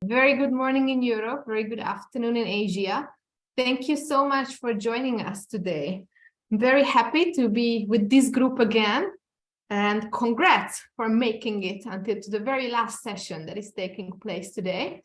Very good morning in Europe, very good afternoon in Asia. Thank you so much for joining us today. I'm very happy to be with this group again, and congrats for making it until to the very last session that is taking place today.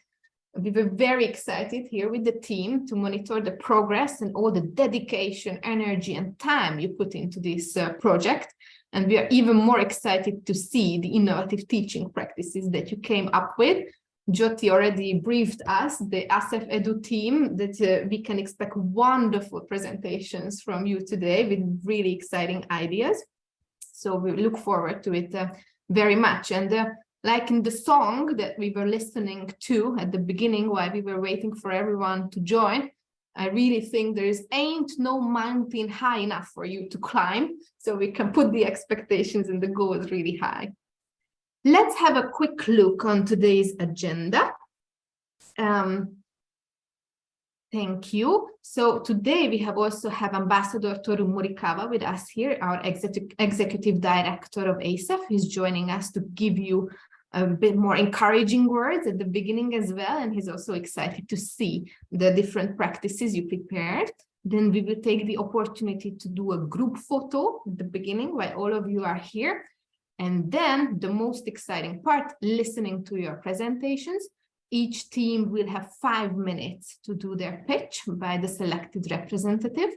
We were very excited here with the team to monitor the progress and all the dedication, energy, and time you put into this project. And we are even more excited to see the innovative teaching practices that you came up with. Jyoti already briefed us, the ASEF Edu team, that we can expect wonderful presentations from you today with really exciting ideas. So we look forward to it very much. And like in the song that we were listening to at the beginning while we were waiting for everyone to join, I really think there ain't no mountain high enough for you to climb, so we can put the expectations and the goals really high. Let's have a quick look on today's agenda. Thank you. So today we also have Ambassador Toru Morikawa with us here, our executive director of ASEF. He's joining us to give you a bit more encouraging words at the beginning as well. And he's also excited to see the different practices you prepared. Then we will take the opportunity to do a group photo at the beginning while all of you are here. And then the most exciting part, listening to your presentations. Each team will have 5 minutes to do their pitch by the selected representative.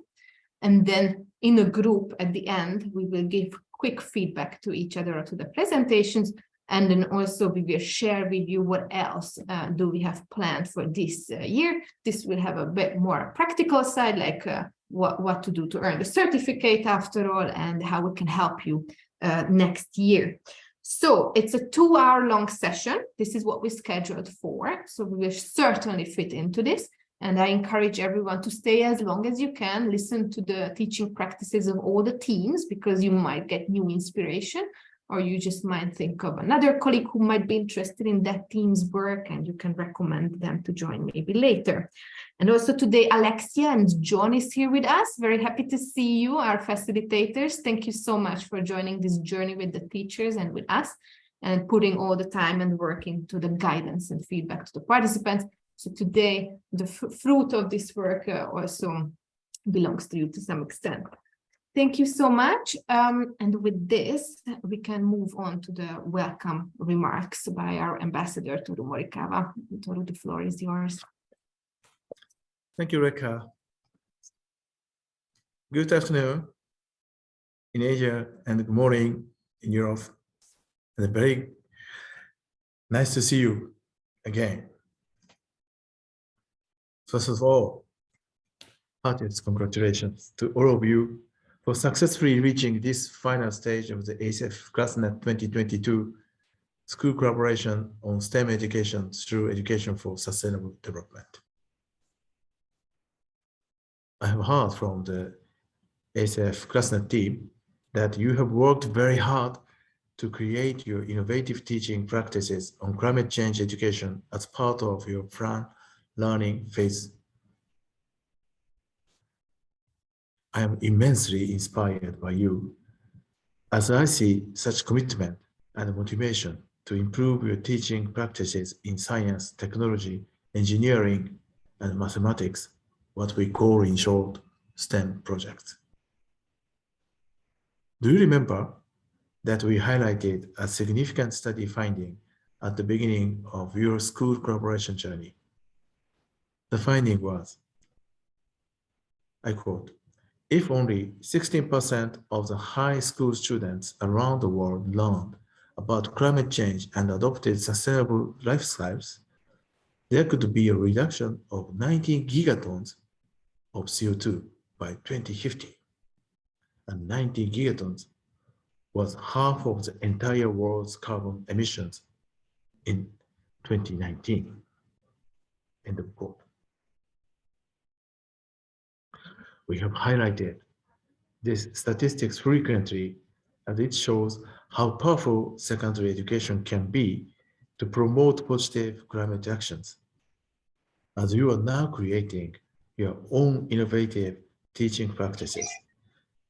And then in a group at the end, we will give quick feedback to each other or to the presentations. And then also we will share with you what else do we have planned for this year. This will have a bit more practical side, like what to do to earn the certificate after all, and how we can help you next year. So it's a 2-hour-long session. This is what we scheduled for. So we will certainly fit into this. And I encourage everyone to stay as long as you can, listen to the teaching practices of all the teams, because you might get new inspiration, or you just might think of another colleague who might be interested in that team's work, and you can recommend them to join maybe later. And also today, Alexia and John is here with us. Very happy to see you, our facilitators. Thank you so much for joining this journey with the teachers and with us, and putting all the time and work into the guidance and feedback to the participants. So today, the fruit of this work also belongs to you to some extent. Thank you so much. And with this, we can move on to the welcome remarks by our ambassador, Toru Morikawa. Toru, the floor is yours. Thank you, Rekha. Good afternoon in Asia and good morning in Europe. And very nice to see you again. First of all, heartiest congratulations to all of you for successfully reaching this final stage of the ASEF ClassNet 2022 School Collaboration on STEM Education through Education for Sustainable Development. I have heard from the ASEF ClassNet team that you have worked very hard to create your innovative teaching practices on climate change education as part of your plan learning phase. I am immensely inspired by you as I see such commitment and motivation to improve your teaching practices in science, technology, engineering, and mathematics, what we call in short STEM projects. Do you remember that we highlighted a significant study finding at the beginning of your school collaboration journey? The finding was, I quote, if only 16% of the high school students around the world learned about climate change and adopted sustainable lifestyles, there could be a reduction of 19 gigatons of CO2 by 2050. And 90 gigatons was half of the entire world's carbon emissions in 2019. End of quote. We have highlighted these statistics frequently, as it shows how powerful secondary education can be to promote positive climate actions. As you are now creating your own innovative teaching practices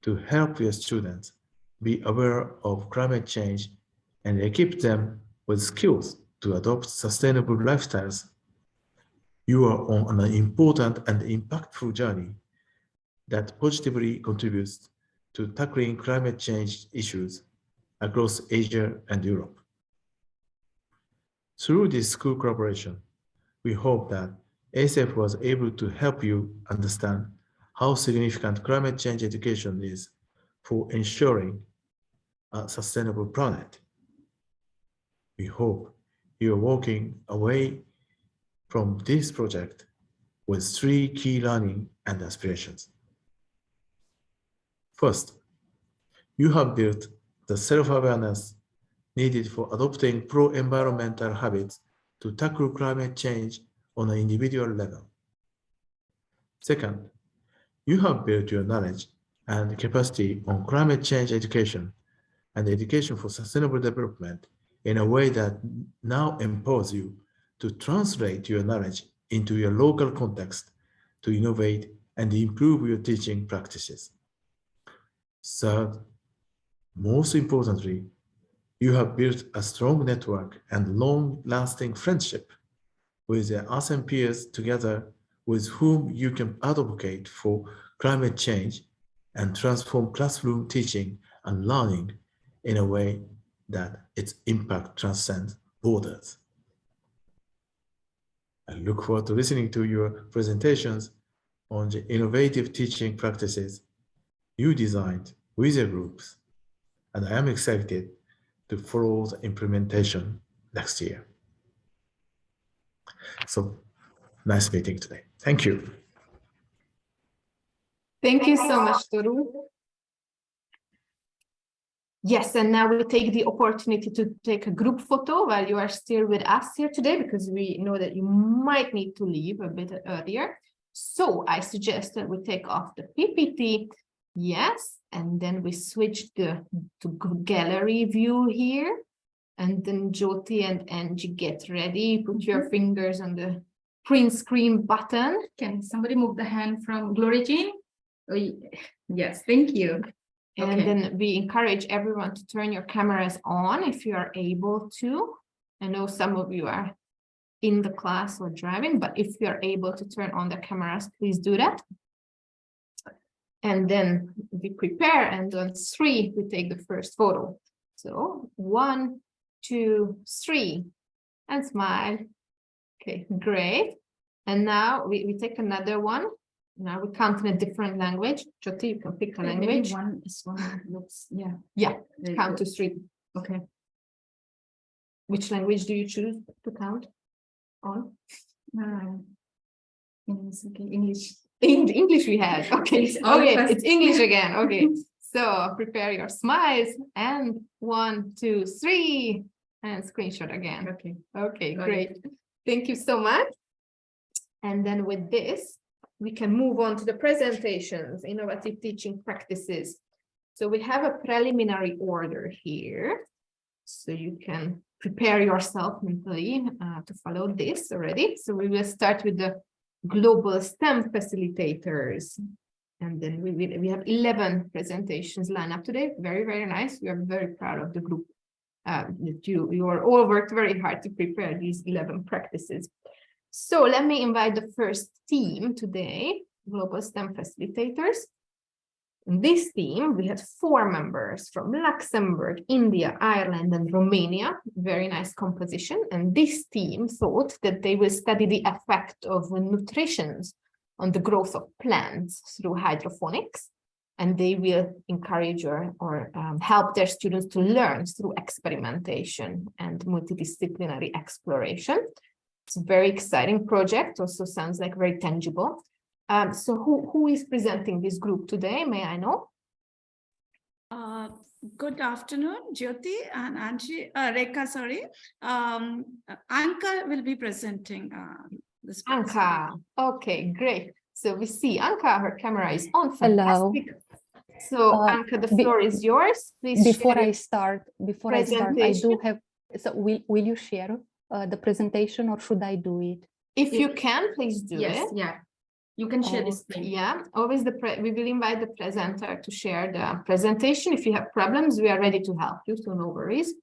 to help your students be aware of climate change and equip them with skills to adopt sustainable lifestyles you are on an important and impactful journey that positively contributes to tackling climate change issues across Asia and Europe. Through this school collaboration, we hope that ASF was able to help you understand how significant climate change education is for ensuring a sustainable planet. We hope you are walking away from this project with 3 key learning and aspirations. First, you have built the self-awareness needed for adopting pro-environmental habits to tackle climate change on an individual level. Second, you have built your knowledge and capacity on climate change education and education for sustainable development in a way that now empowers you to translate your knowledge into your local context to innovate and improve your teaching practices. Third, most importantly, you have built a strong network and long-lasting friendship with the ASEAN peers together with whom you can advocate for climate change and transform classroom teaching and learning in a way that its impact transcends borders. I look forward to listening to your presentations on the innovative teaching practices you designed with your groups, and I am excited to follow the implementation next year. So, nice meeting today. Thank you. Thank you so much, Toru. Yes, and now we take the opportunity to take a group photo while you are still with us here today, because we know that you might need to leave a bit earlier. So I suggest that we take off the PPT. Yes, and then we switch to gallery view here. And then Jyoti and Angie get ready. Put your fingers on the print screen button. Can somebody move the hand from Glory Jean? Oh, yes, thank you. And then we encourage everyone to turn your cameras on if you are able to. I know some of you are in the class or driving, but if you are able to turn on the cameras, please do that. And then we prepare, and on 3, we take the first photo. So 1, 2, 3, and smile. Okay, great. And now we take another one. Now we count in a different language. Jyoti, you can pick a language. This one looks, yeah. Yeah, count to 3. Okay. Which language do you choose to count on? English. English we had. Okay. Okay, it's English again. Okay. So prepare your smiles, and 1, 2, 3, and screenshot again. Okay. Okay, great. Thank you so much. And then with this, we can move on to the presentations, innovative teaching practices. So we have a preliminary order here. So you can prepare yourself mentally to follow this already. So we will start with the global STEM facilitators. And then we have 11 presentations lined up today. Very, very nice. We are very proud of the group that you are all worked very hard to prepare these 11 practices. So let me invite the first team today, Global STEM Facilitators. In this team, we had 4 members from Luxembourg, India, Ireland, and Romania. Very nice composition. And this team thought that they will study the effect of nutrition on the growth of plants through hydroponics. And they will encourage or help their students to learn through experimentation and multidisciplinary exploration. It's a very exciting project, also sounds like very tangible. So who is presenting this group today? May I know? Good afternoon, Jyoti and Angie, Rekha, sorry. Anka will be presenting this. Anka, okay, great. So we see Anka, her camera is on. Hello. So Anka, the floor is yours. Please. Before I start, I do have, so will you share the presentation, or should I do it? If you can, please do it. Yeah. You can share this thing. Yeah, always we will invite the presenter to share the presentation. If you have problems, we are ready to help you, so no worries.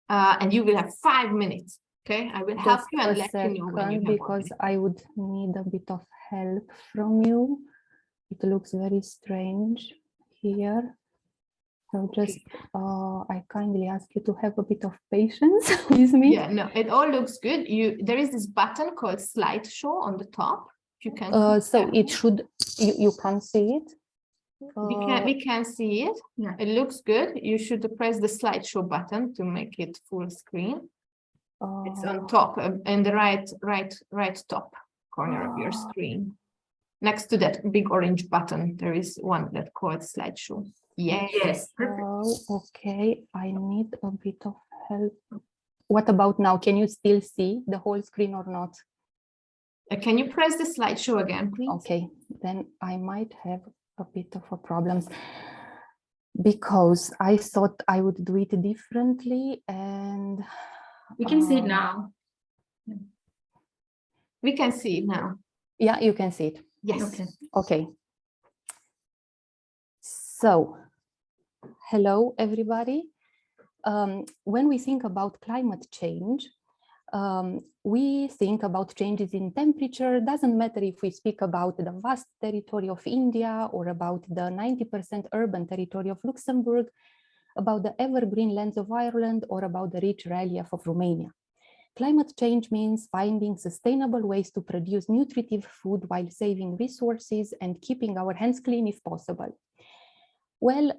And you will have 5 minutes. Okay, I will help Just you and a let you know when you second, have because already. I would need a bit of help from you. It looks very strange here. So just, I kindly ask you to have a bit of patience with me. Yeah, no, it all looks good. There is this button called slideshow on the top. If you can. So it should, you can't see it. We can see it. Yeah. It looks good. You should press the slideshow button to make it full screen. It's on top in the right top corner of your screen. Next to that big orange button, there is one that called slideshow. Yeah. Yes, perfect. Oh, okay, I need a bit of help. What about now? Can you still see the whole screen or not? Can you press the slideshow again, please? Okay, then I might have a bit of a problem, because I thought I would do it differently, and We can see it now. We can see it now. yeah, you can see it. Yes. Okay. Okay. So, hello, everybody. When we think about climate change, we think about changes in temperature. Doesn't matter if we speak about the vast territory of India or about the 90% urban territory of Luxembourg, about the evergreen lands of Ireland, or about the rich relief of Romania. Climate change means finding sustainable ways to produce nutritive food while saving resources and keeping our hands clean if possible. Well,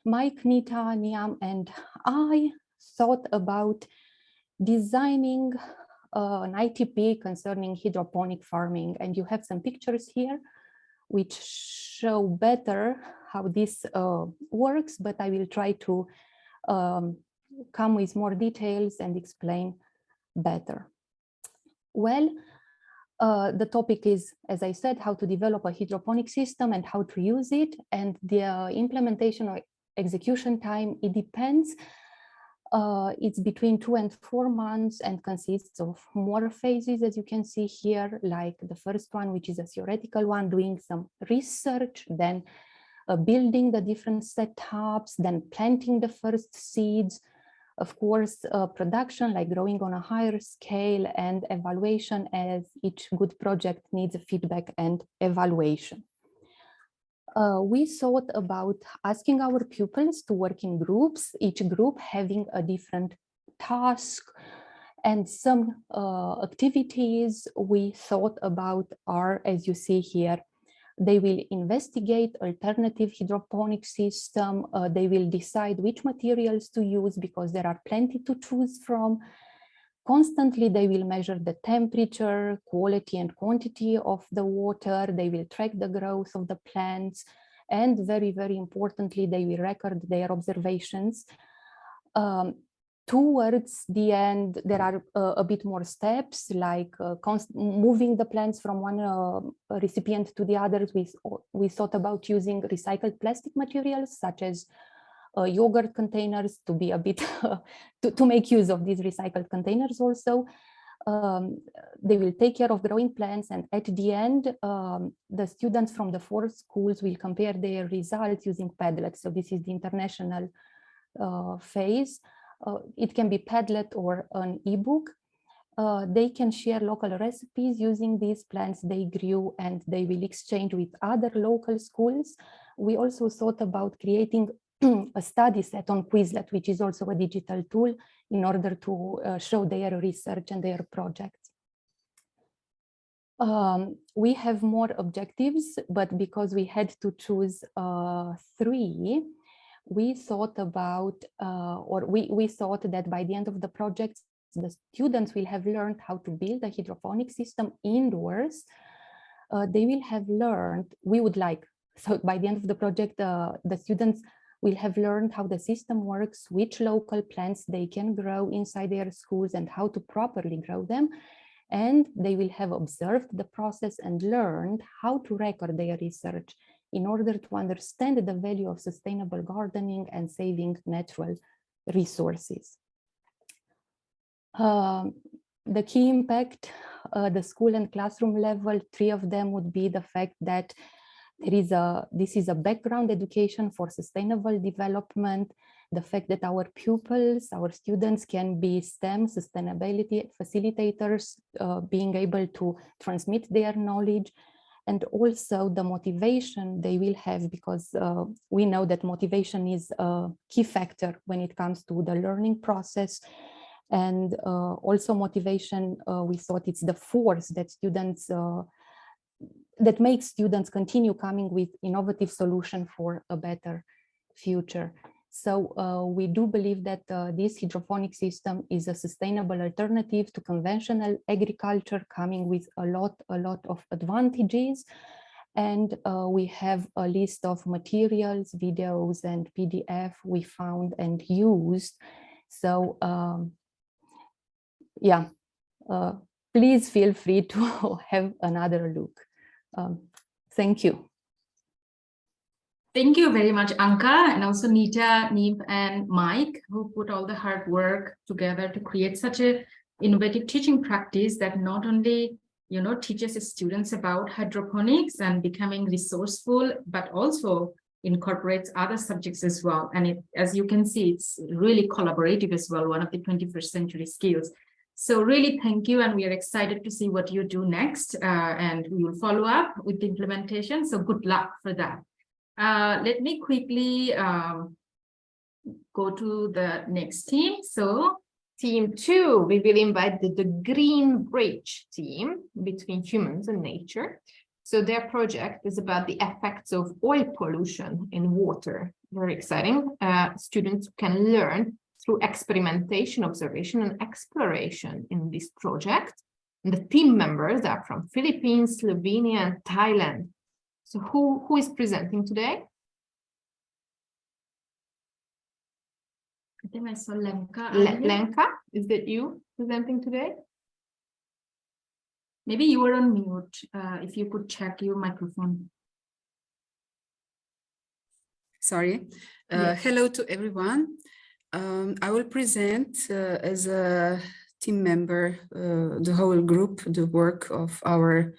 Mike, Nita, Niam, and I thought about designing an ITP concerning hydroponic farming, and you have some pictures here which show better how this works, but I will try to come with more details and explain better. Well, the topic is, as I said, how to develop a hydroponic system and how to use it, and the implementation or execution time, it depends. It's between 2 and 4 months and consists of more phases, as you can see here, like the first one, which is a theoretical one, doing some research, then building the different setups, then planting the first seeds, of course, production, like growing on a higher scale, and evaluation, as each good project needs a feedback and evaluation. We thought about asking our pupils to work in groups, each group having a different task, and some activities we thought about are, as you see here, they will investigate alternative hydroponic system. They will decide which materials to use because there are plenty to choose from. Constantly, they will measure the temperature, quality and quantity of the water. They will track the growth of the plants. And very, very importantly, they will record their observations. Towards the end, there are a bit more steps, like moving the plants from one recipient to the others. We thought about using recycled plastic materials, such as yogurt containers, to be a bit, to make use of these recycled containers also. They will take care of growing plants, and at the end, the students from the 4 schools will compare their results using Padlet. So this is the international phase. It can be Padlet or an ebook. They can share local recipes using these plants they grew, and they will exchange with other local schools. We also thought about creating a study set on Quizlet, which is also a digital tool, in order to show their research and their projects. We have more objectives, but because we had to choose 3, we thought about, we thought that by the end of the project, the students will have learned how to build a hydroponic system indoors. They will have learned, we would like, so by the end of the project, the students will have learned how the system works, which local plants they can grow inside their schools, and how to properly grow them. And they will have observed the process and learned how to record their research in order to understand the value of sustainable gardening and saving natural resources. The key impact, the school and classroom level, 3 of them would be the fact that this is a background education for sustainable development. the fact that our pupils, our students can be STEM, sustainability facilitators, being able to transmit their knowledge, and also the motivation they will have, because we know that motivation is a key factor when it comes to the learning process. And also motivation, we thought it's the force that students, that makes students continue coming with innovative solution for a better future. So we do believe that this hydroponic system is a sustainable alternative to conventional agriculture, coming with a lot of advantages. And we have a list of materials, videos, and PDF we found and used. So yeah, please feel free to have another look. Thank you. Thank you very much, Anka, and also Nita, Neeb, and Mike, who put all the hard work together to create such a innovative teaching practice that not only, you know, teaches students about hydroponics and becoming resourceful, but also incorporates other subjects as well. And it, as you can see, it's really collaborative as well, one of the 21st century skills. So really thank you, and we are excited to see what you do next, and we will follow up with the implementation. So good luck for that. Let me quickly go to the next team. So Team 2, we will invite the Green Bridge team between humans and nature. So their project is about the effects of oil pollution in water. Very exciting. Students can learn through experimentation, observation, and exploration in this project. And the team members are from Philippines, Slovenia, and Thailand. So who is presenting today? I think I saw Lenka. Lenka, is that you presenting today? Maybe you were on mute. If you could check your microphone. Sorry. Yes. Hello to everyone. I will present as a team member, the whole group, the work of our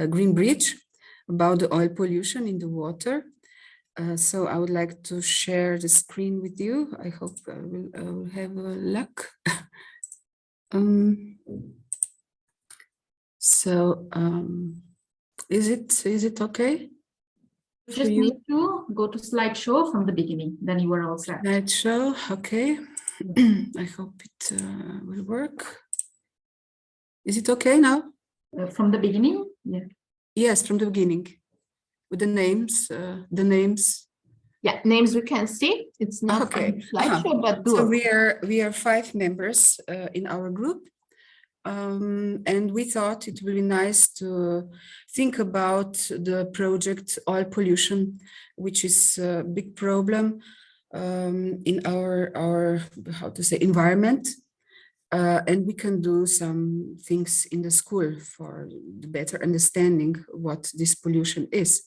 Green Bridge about the oil pollution in the water. So I would like to share the screen with you. I hope I will have luck. Is it okay? You just need to go to slideshow from the beginning, then you were all set. Slideshow, okay. I hope it will work. Is it okay now? From the beginning? Yeah. Yes, from the beginning. With the names, Yeah, names we can see. It's not Okay. on slideshow, but So doable. we are 5 members in our group. And we thought it would be nice to think about the project oil pollution, which is a big problem in our how to say, environment. And we can do some things in the school for the better understanding what this pollution is.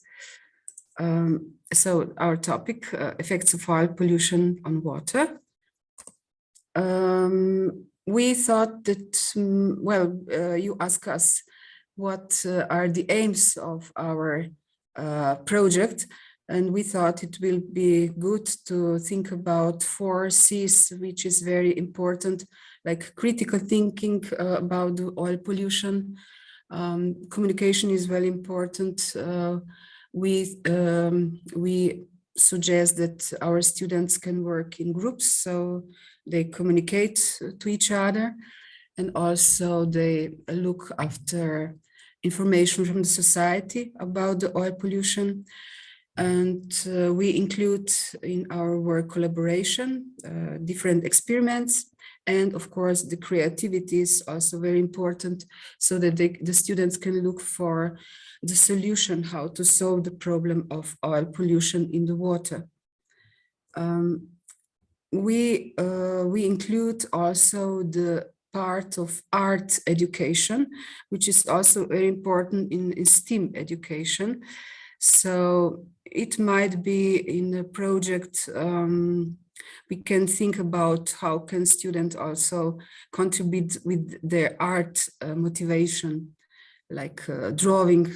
So our topic, effects of oil pollution on water. We thought that, you ask us what are the aims of our project, and we thought it will be good to think about 4 C's, which is very important, like critical thinking about the oil pollution. Communication is very important. We suggest that our students can work in groups, so they communicate to each other, and also they look after information from the society about the oil pollution. And we include in our work collaboration, different experiments, and of course the creativity is also very important, so that the students can look for the solution, how to solve the problem of oil pollution in the water. We include also the part of art education, which is also very important in STEAM education. So it might be in a project, we can think about how can students also contribute with their art motivation, like drawing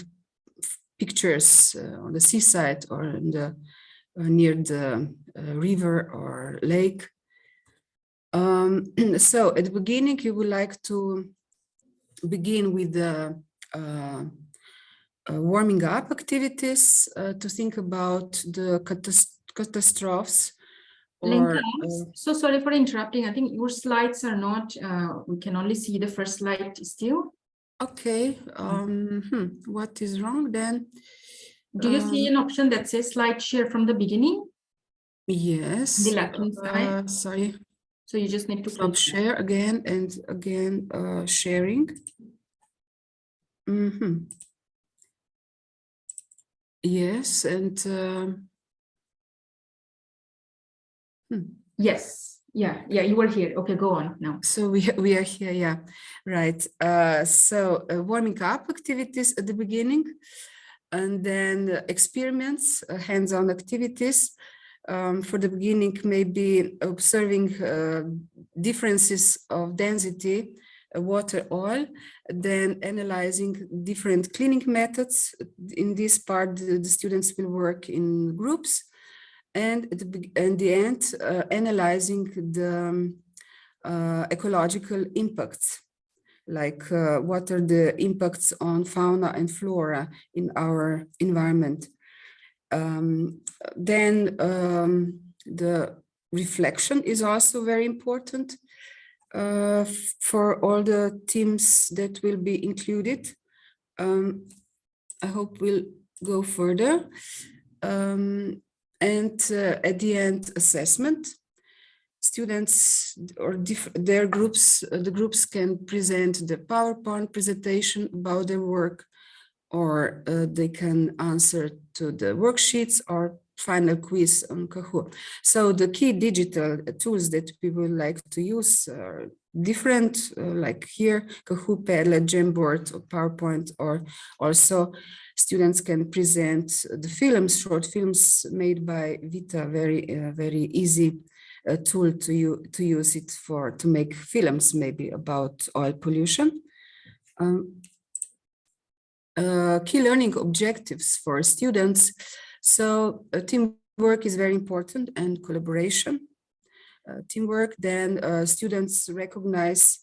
pictures on the seaside or in the near the river or lake. So at the beginning, you would like to begin with the warming up activities to think about the catastrophes. Lenka, Or, so sorry for interrupting. I think your slides are not, we can only see the first slide still. okay, what is wrong then? Do you see an option that says slide share from the beginning? Yes. The left-hand side. Sorry. So you just need to Stop click share again and again sharing. Yes, and yes, yeah, you were here. Okay, go on now. so we are here, yeah, right. So warming up activities at the beginning, and then experiments, hands-on activities. For the beginning, maybe observing differences of density, water, oil, then analyzing different cleaning methods. In this part, the students will work in groups, and at the end, analyzing the ecological impacts, like what are the impacts on fauna and flora in our environment. Then the reflection is also very important for all the teams that will be included. I hope we'll go further. And at the end, assessment. Students or their groups, the groups can present the PowerPoint presentation about their work, or they can answer to the worksheets or final quiz on Kahoot. So the key digital tools that we would like to use are different, like here, Kahoot, Padlet, Jamboard, or PowerPoint, or also students can present the films, short films made by Vita, very easy tool to use it to make films maybe about oil pollution. Key learning objectives for students. So teamwork is very important, and collaboration. Teamwork, then students recognize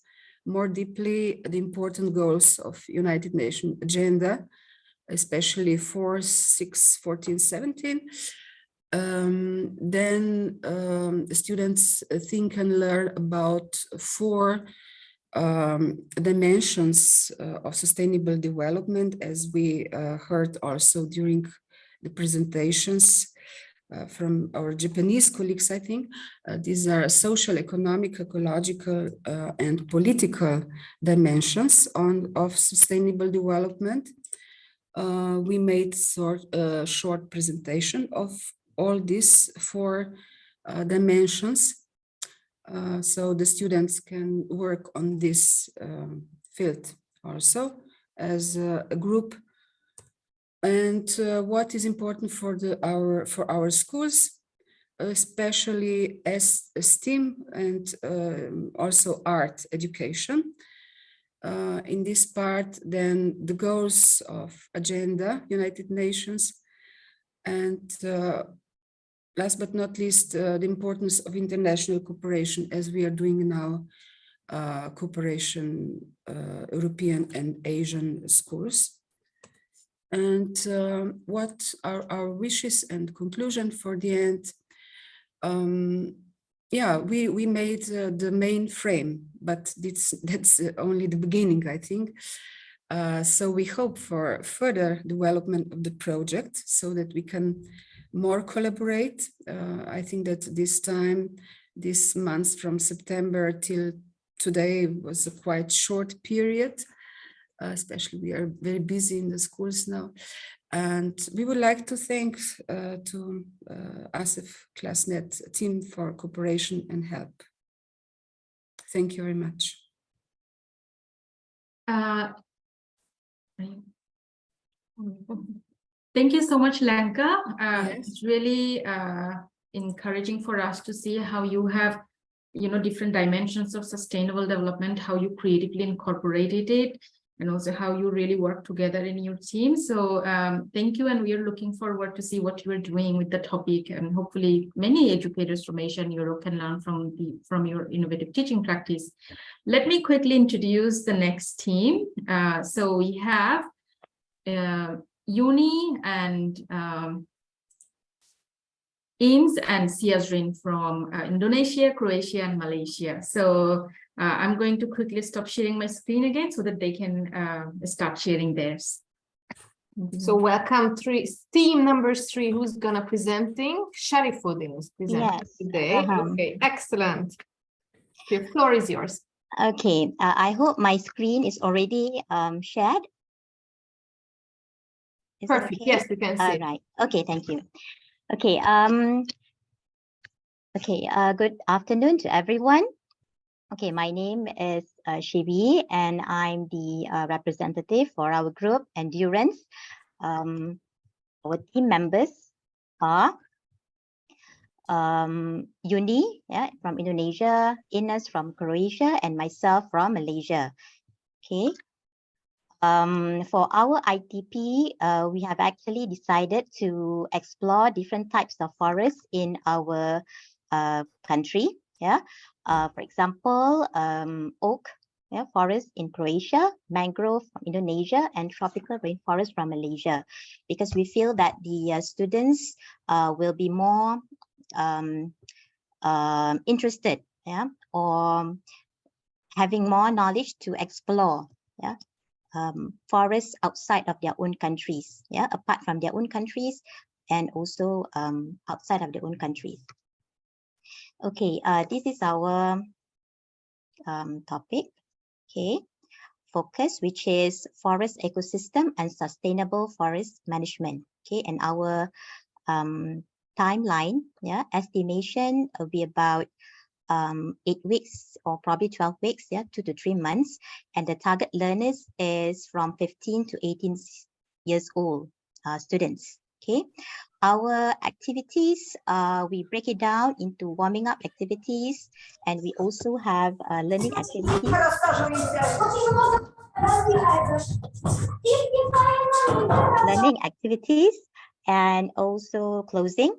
more deeply the important goals of United Nations agenda, especially 4, 6, 14, 17. Then students think and learn about 4 dimensions of sustainable development, as we heard also during the presentations from our Japanese colleagues, I think. These are social, economic, ecological, and political dimensions of sustainable development. We made short presentation of all these 4 dimensions. So the students can work on this field also as a group. And what is important for our schools, especially as STEAM and also art education. In this part, then the goals of agenda, United Nations, and last but not least, the importance of international cooperation, as we are doing now, cooperation, European and Asian schools. And what are our wishes and conclusion for the end? Yeah, we made the main frame, but that's only the beginning, I think. So we hope for further development of the project so that we can more collaborate. I think that this month from September till today was a quite short period. Especially we are very busy in the schools now. And we would like to thank to ASEF ClassNet team for cooperation and help. Thank you very much. Thank you so much, Lenka. Yes. It's really encouraging for us to see how you have, different dimensions of sustainable development, how you creatively incorporated it. and also how you really work together in your team. So thank you, and we are looking forward to see what you are doing with the topic, and hopefully many educators from Asia and Europe can learn from your innovative teaching practice. Let me quickly introduce the next team. So we have Yuni and Ins and Siazrin from Indonesia, Croatia, and Malaysia. So I'm going to quickly stop sharing my screen again so that they can start sharing theirs. So welcome team number 3. Who's gonna presenting? Sharifuddin is presenting today. Okay, excellent. The floor is yours. Okay, I hope my screen is already shared. Is it Perfect. okay? Yes, we can see. All right. Okay, thank you. Okay. Good afternoon to everyone. Okay, my name is Shivi, and I'm the representative for our group Endurance. Our team members are Yuni, from Indonesia, Ines from Croatia, and myself from Malaysia. Okay. For our ITP, we have actually decided to explore different types of forests in our country. For example, oak forest in Croatia, mangrove from Indonesia, and tropical rainforest from Malaysia, because we feel that the students will be more interested, or having more knowledge to explore, forests outside of their own countries, apart from their own countries, and also outside of their own countries. Okay, this is our topic. Okay, focus, which is forest ecosystem and sustainable forest management. Okay, and our timeline, estimation will be about 8 weeks or probably 12 weeks, 2 to 3 months. And the target learners is from 15 to 18 years old students. Okay, our activities, we break it down into warming up activities, and we also have learning activities. Learning activities and also closing.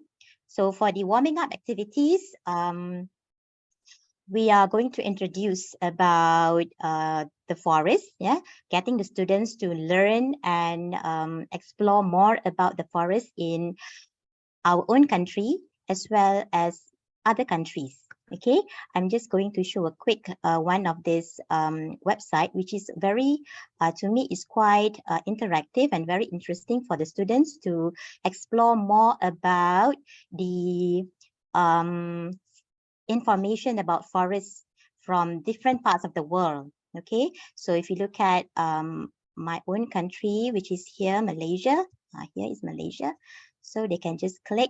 So for the warming up activities, we are going to introduce about the forest, getting the students to learn and explore more about the forest in our own country as well as other countries. Okay, I'm just going to show a quick one of this website, which is very, to me, is quite interactive and very interesting for the students to explore more about the information about forests from different parts of the world. Okay, so if you look at my own country, which is here, Malaysia, here is Malaysia, so they can just click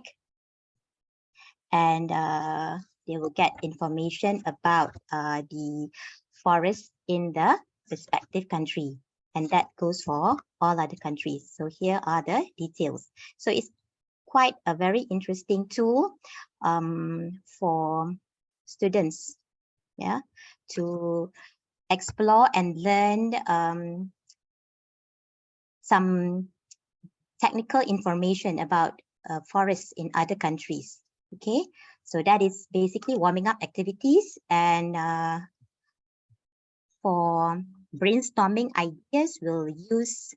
and they will get information about the forest in the respective country, and that goes for all other countries. So here are the details. So it's quite a very interesting tool for students, to explore and learn some technical information about forests in other countries. Okay, so that is basically warming up activities. And for brainstorming ideas, we'll use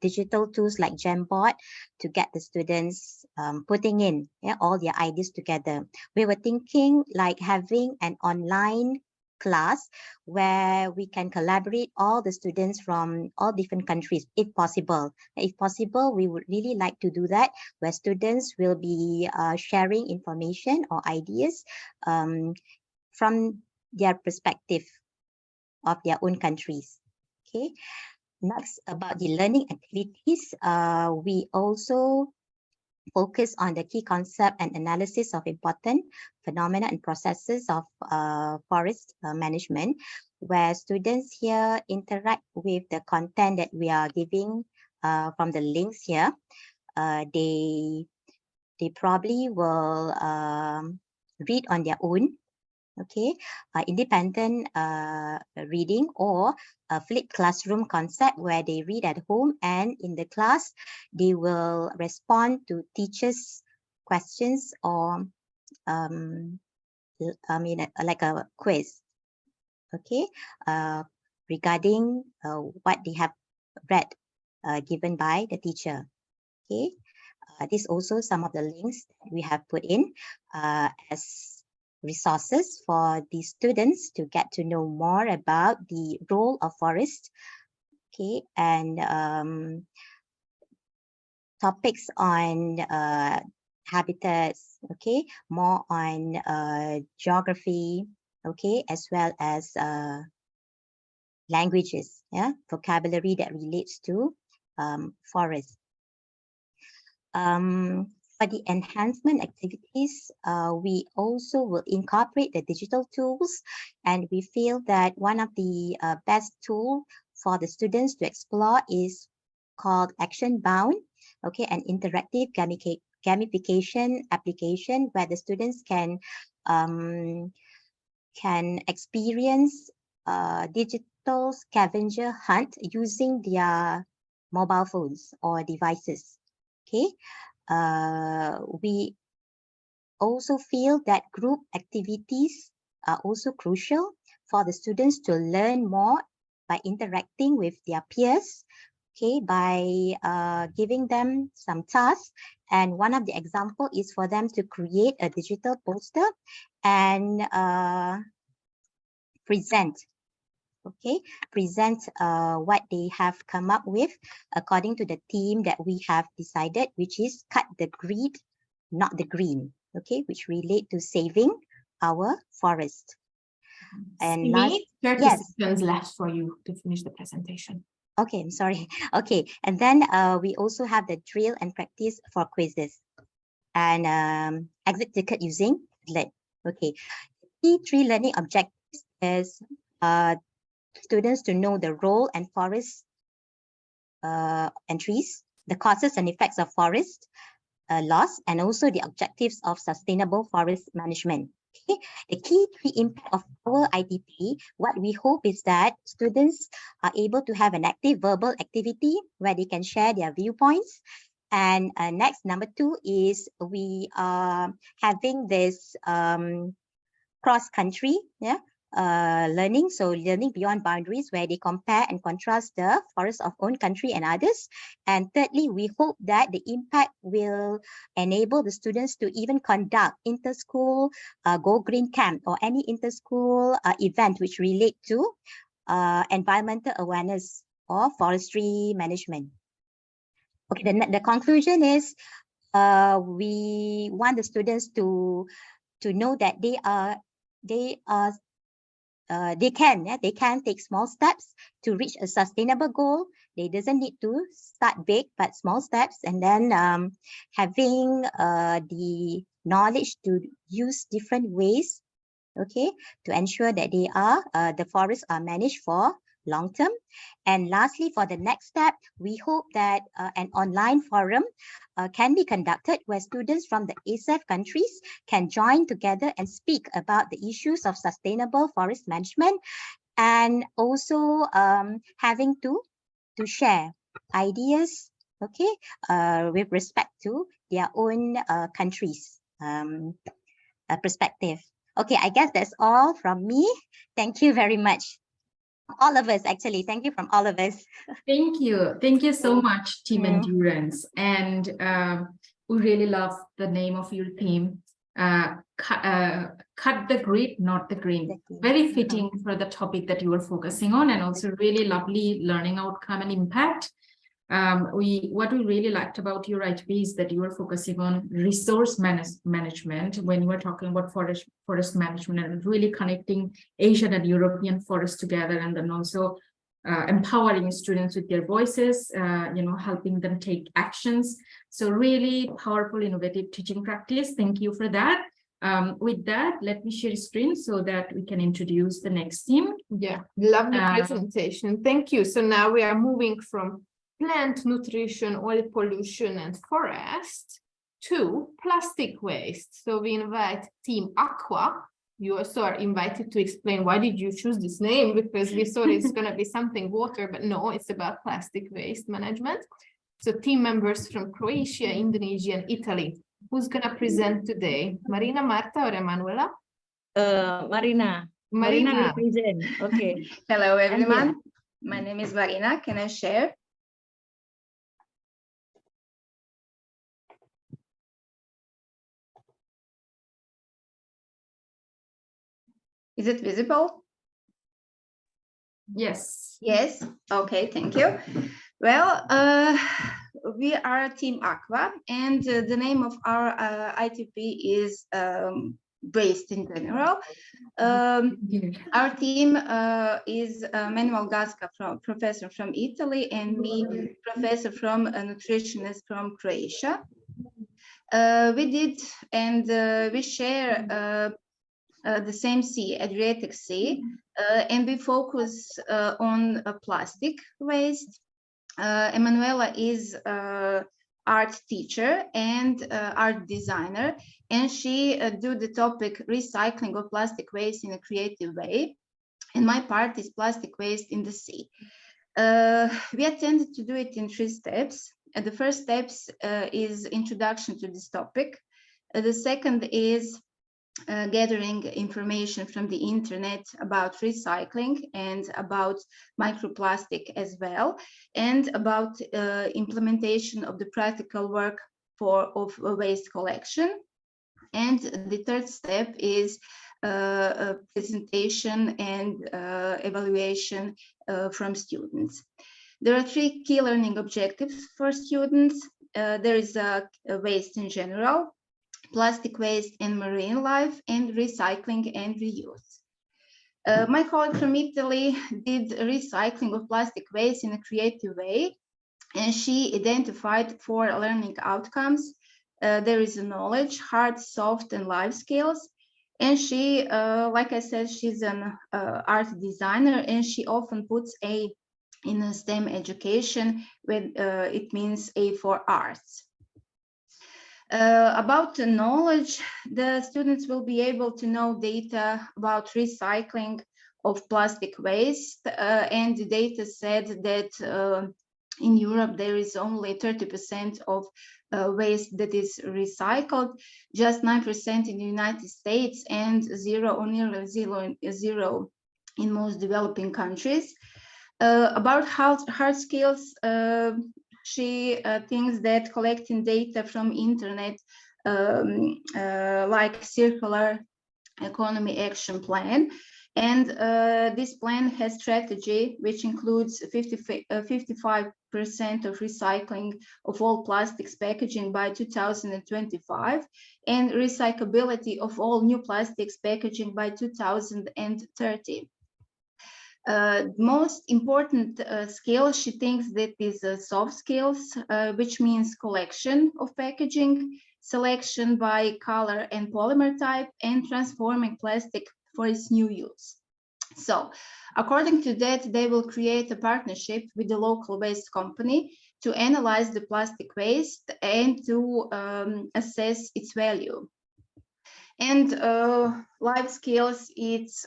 digital tools like Jamboard to get the students putting in all their ideas together. We were thinking like having an online class where we can collaborate all the students from all different countries, if possible. If possible, we would really like to do that, where students will be sharing information or ideas from their perspective of their own countries. Okay, next, about the learning activities, we also focus on the key concept and analysis of important phenomena and processes of forest management, where students here interact with the content that we are giving from the links here. They probably will read on their own okay, independent reading, or a flipped classroom concept where they read at home and in the class they will respond to teachers' questions, or like a quiz, okay, regarding what they have read given by the teacher. Okay, this also some of the links that we have put in as resources for the students to get to know more about the role of forest. Okay, and topics on habitats. Okay, more on geography. Okay, as well as languages, yeah, vocabulary that relates to forest. For the enhancement activities, we also will incorporate the digital tools, and we feel that one of the best tool for the students to explore is called Action Bound, okay, an interactive gamification application where the students can experience digital scavenger hunt using their mobile phones or devices. Okay, we also feel that group activities are also crucial for the students to learn more by interacting with their peers. Okay, by giving them some tasks, and one of the example is for them to create a digital poster and present. Okay, present what they have come up with according to the theme that we have decided, which is cut the grid, not the green. Okay, which relate to saving our forest. And last, 30 yes. seconds left for you to finish the presentation. Okay, I'm sorry. Okay, and then we also have the drill and practice for quizzes and exit ticket using Padlet. Okay, key 3 learning objectives is students to know the role and forest and trees, the causes and effects of forest loss, and also the objectives of sustainable forest management. Okay. The key 3 impact of our ITP, what we hope is that students are able to have an active verbal activity where they can share their viewpoints. And next, number 2 is we are having this cross-country, yeah, learning, so learning beyond boundaries, where they compare and contrast the forests of own country and others. And thirdly, we hope that the impact will enable the students to even conduct inter-school Go Green Camp or any inter-school event which relate to environmental awareness or forestry management. Okay, the conclusion is we want the students to know that they can take small steps to reach a sustainable goal. They doesn't need to start big, but small steps, and then having the knowledge to use different ways, okay, to ensure that they are the forests are managed for long term. And lastly, for the next step, we hope that an online forum can be conducted where students from the ASEF countries can join together and speak about the issues of sustainable forest management, and also having to share ideas, okay, with respect to their own countries' perspective. Okay, I guess that's all from me. Thank you very much. All of us, actually. Thank you from all of us. Thank you. Thank you so much, Team Endurance. And we really love the name of your theme. Cut the grid, not the green. Very fitting for the topic that you were focusing on, and also really lovely learning outcome and impact. What we really liked about your ITP is that you were focusing on resource management when you were talking about forest management, and really connecting Asian and European forests together, and then also empowering students with their voices, helping them take actions. So really powerful, innovative teaching practice. Thank you for that. With that, let me share screen so that we can introduce the next team. Yeah, lovely presentation. Thank you. So now we are moving from plant nutrition, oil pollution, and forest to plastic waste. So we invite Team Aqua you also are invited to explain why did you choose this name, because we thought it's going to be something water, but no, it's about plastic waste management. So team members from Croatia, Indonesia, and Italy. Who's going to present today? Marina, Marta, or Emanuela? Marina. Marina. Marina will present. Okay. Hello, I'm here. everyone. My name is Marina. Can I share? Is it visible? Yes. Yes. Okay, thank you. Well, we are Team Aqua, and the name of our ITP is Waste in general. Our team is Manuel Gasca, professor from Italy, and me, professor from a nutritionist from Croatia. We did, and we share the same sea, Adriatic Sea, and we focus on plastic waste. Emanuela is art teacher and art designer, and she do the topic recycling of plastic waste in a creative way. And my part is plastic waste in the sea. We attempted to do it in 3 steps. The first steps is introduction to this topic. The second is gathering information from the internet about recycling and about microplastic as well, and about implementation of the practical work of waste collection. And the third step is a presentation and evaluation from students. There are 3 key learning objectives for students. There is a waste in general, plastic waste and marine life, and recycling and reuse. My colleague from Italy did recycling of plastic waste in a creative way, and she identified 4 learning outcomes. There is a knowledge, hard, soft, and life skills. And she, like I said, she's an art designer, and she often puts A in a STEM education when it means A for arts. About the knowledge, the students will be able to know data about recycling of plastic waste, and the data said that in Europe there is only 30% of waste that is recycled, just 9% in the United States, and 0 or nearly zero in most developing countries. About hard skills, she thinks that collecting data from internet, like circular economy action plan, and this plan has strategy which includes 55% of recycling of all plastics packaging by 2025, and recyclability of all new plastics packaging by 2030. Most important skill, she thinks that is soft skills, which means collection of packaging, selection by color and polymer type, and transforming plastic for its new use. So, according to that, they will create a partnership with the local waste company to analyze the plastic waste and to assess its value. And life skills, it's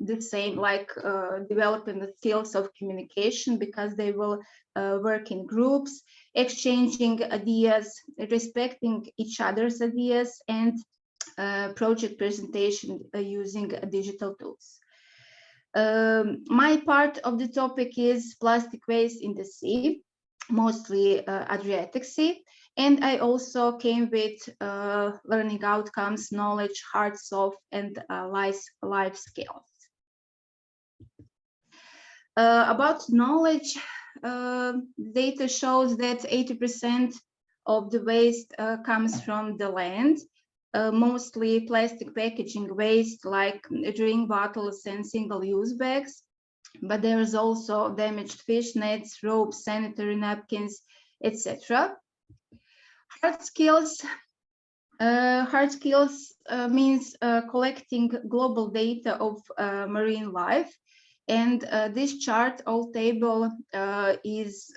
the same, like developing the skills of communication, because they will work in groups, exchanging ideas, respecting each other's ideas, and project presentation using digital tools. My part of the topic is plastic waste in the sea, mostly Adriatic Sea. And I also came with learning outcomes, knowledge, hard, soft, and life skills. About knowledge, data shows that 80% of the waste comes from the land, mostly plastic packaging waste like drink bottles and single-use bags. But there is also damaged fish nets, ropes, sanitary napkins, etc. Hard skills means collecting global data of marine life, and this chart all table is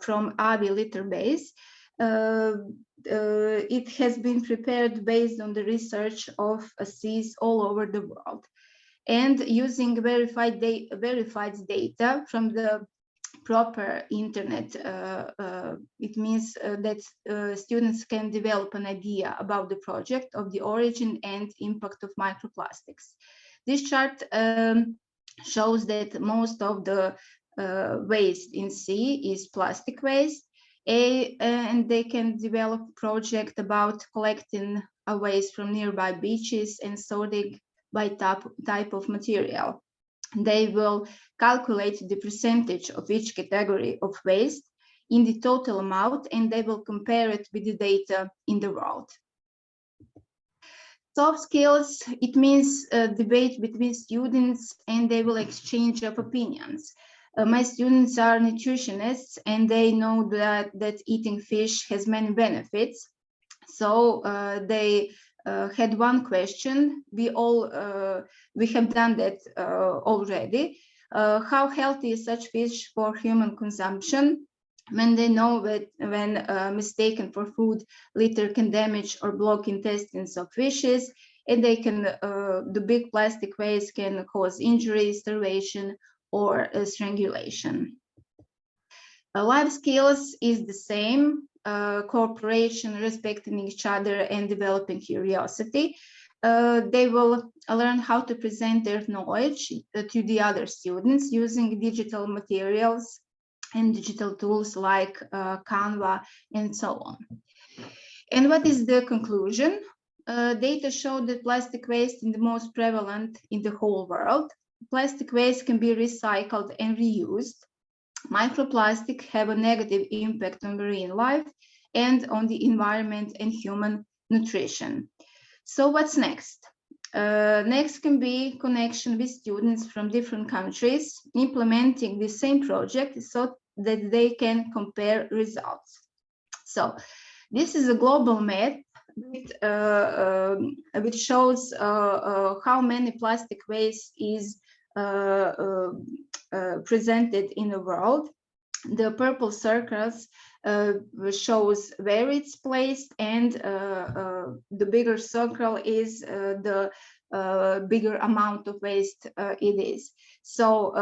from AVI litter base. It has been prepared based on the research of seas all over the world, and using verified data from the proper internet. It means that students can develop an idea about the project, of the origin and impact of microplastics. This chart shows that most of the waste in sea is plastic waste, and they can develop a project about collecting a waste from nearby beaches and sorting by type of material. They will calculate the percentage of each category of waste in the total amount, and they will compare it with the data in the world. Soft skills, it means debate between students, and they will exchange of opinions. My students are nutritionists, and they know that eating fish has many benefits. So they had one question. We have done that already. How healthy is such fish for human consumption? When they know that when mistaken for food, litter can damage or block intestines of fishes, and they can the big plastic waste can cause injury, starvation, or strangulation. Life skills is the same. Cooperation, respecting each other, and developing curiosity. They will learn how to present their knowledge to the other students using digital materials and digital tools like Canva and so on. And what is the conclusion? Data show that plastic waste is the most prevalent in the whole world. Plastic waste can be recycled and reused. Microplastics have a negative impact on marine life and on the environment and human nutrition. So what's next? Next can be connection with students from different countries implementing the same project so that they can compare results. So this is a global map which shows how many plastic waste is presented in the world. The purple circles shows where it's placed, and the bigger circle is the bigger amount of waste it is. So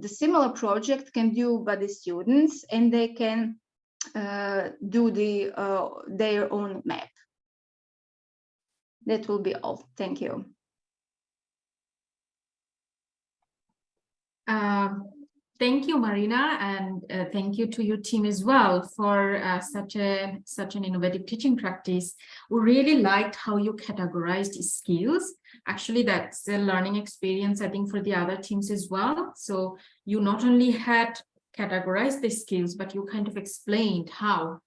the similar project can do by the students, and they can do their own map. That will be all. Thank you. Thank you, Marina, and thank you to your team as well for such an innovative teaching practice. We really liked how you categorized skills. Actually, that's a learning experience, I think, for the other teams as well. So you not only had categorized the skills, but you kind of explained how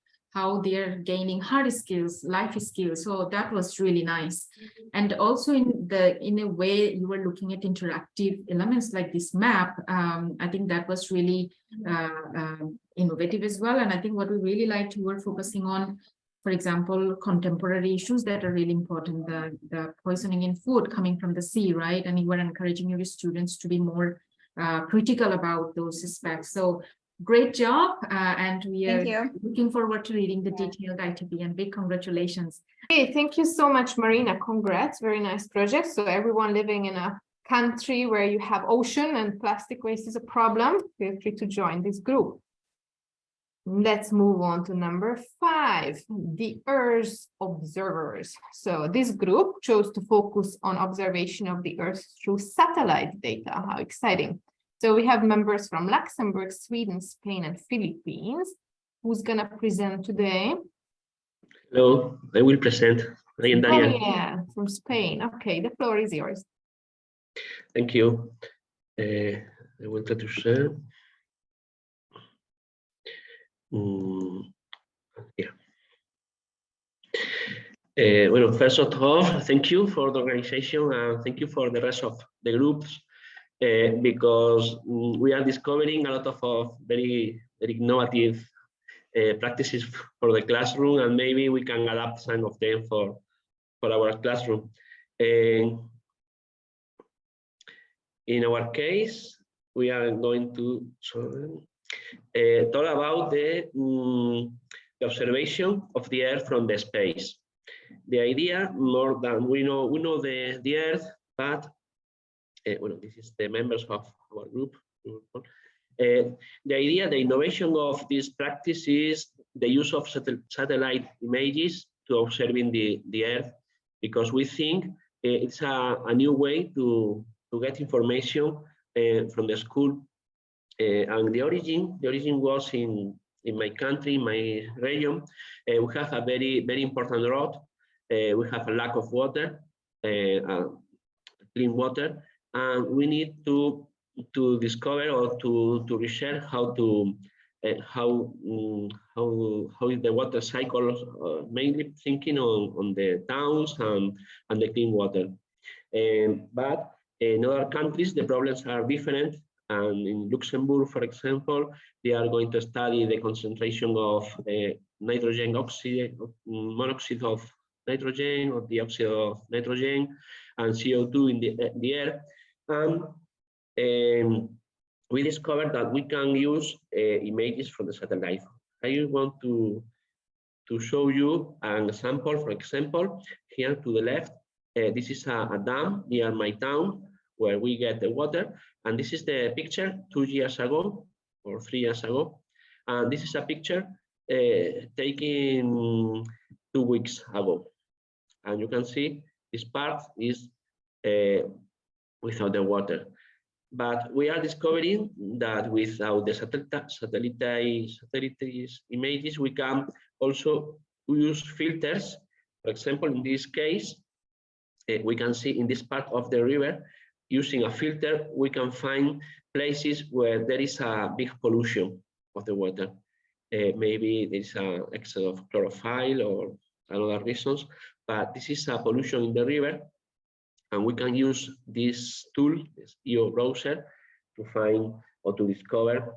they're gaining hard skills, life skills. So that was really nice. And also in a way you were looking at interactive elements like this map. I think that was really innovative as well. And I think what we really liked, you were focusing on, for example, contemporary issues that are really important, the poisoning in food coming from the sea, right? And you were encouraging your students to be more critical about those aspects. So great job, and we are looking forward to reading the detailed ITP, and big congratulations. Hey, thank you so much, Marina. Congrats, very nice project. So everyone living in a country where you have ocean and plastic waste is a problem, feel free to join this group. Let's move on to number 5, the Earth observers. So this group chose to focus on observation of the Earth through satellite data. How exciting. So we have members from Luxembourg, Sweden, Spain, and Philippines. Who's gonna present today? Hello, I will present. I am Daniel. Oh, yeah, from Spain. Okay, the floor is yours. Thank you. I will try to share. Yeah. Well, first of all, thank you for the organization, and thank you for the rest of the groups. Because we are discovering a lot of very innovative practices for the classroom, and maybe we can adapt some of them for our classroom. In our case, we are going to talk about the the observation of the Earth from the space. The idea, more than we know the Earth, but well, this is the members of our group. The idea, the innovation of this practice is the use of satellite images to observing the Earth, because we think it's a new way to get information from the school. And the origin was in my country, in my region. We have a very important drought. We have a lack of water, clean water, and we need to discover or to research how is the water cycle, mainly thinking on the towns and the clean water. But in other countries, the problems are different. And in Luxembourg, for example, they are going to study the concentration of nitrogen oxide, monoxide of nitrogen, or dioxide of nitrogen, and CO2 in the air. And we discovered that we can use images from the satellite. I want to show you an example. For example, here to the left, this is a dam near my town where we get the water. And this is the picture 2 years ago or 3 years ago. And this is a picture taken 2 weeks ago. And you can see this part is without the water. But we are discovering that without the satellite images, we can also use filters. For example, in this case, we can see in this part of the river, using a filter, we can find places where there is a big pollution of the water. Maybe there is an excess of chlorophyll or other reasons, but this is a pollution in the river. And we can use this tool, this EO browser, to find or to discover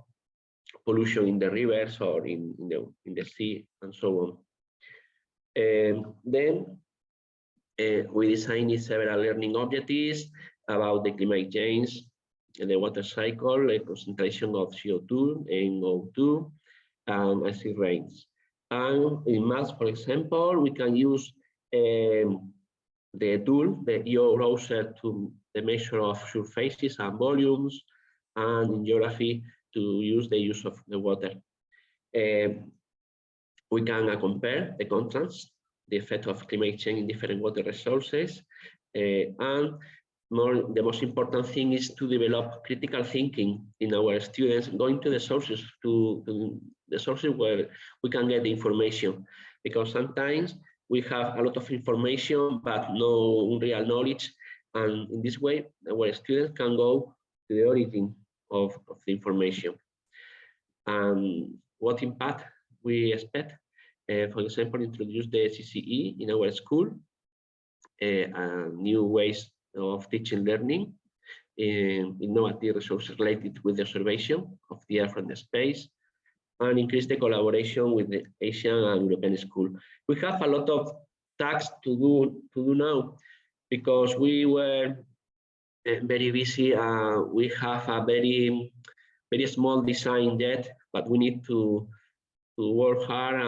pollution in the rivers or in the sea and so on. Then we designed several learning objectives about the climate change, the water cycle, the concentration of CO2 and O2, and acid rains. And in math, for example, we can use the tool, the EO browser, to the measure of surfaces and volumes, and in geography to use the use of the water. We can compare the contrast, the effect of climate change in different water resources, and the most important thing is to develop critical thinking in our students, going to the sources, to the sources where we can get the information, because sometimes we have a lot of information but no real knowledge, and in this way our students can go to the origin of the information. And what impact we expect? For example, introduce the CCE in our school, new ways of teaching learning, innovative resources related with the observation of the Earth from the space, and increase the collaboration with the Asian and European school. We have a lot of tasks to do now, because we were very busy. We have a very small design yet, but we need to work hard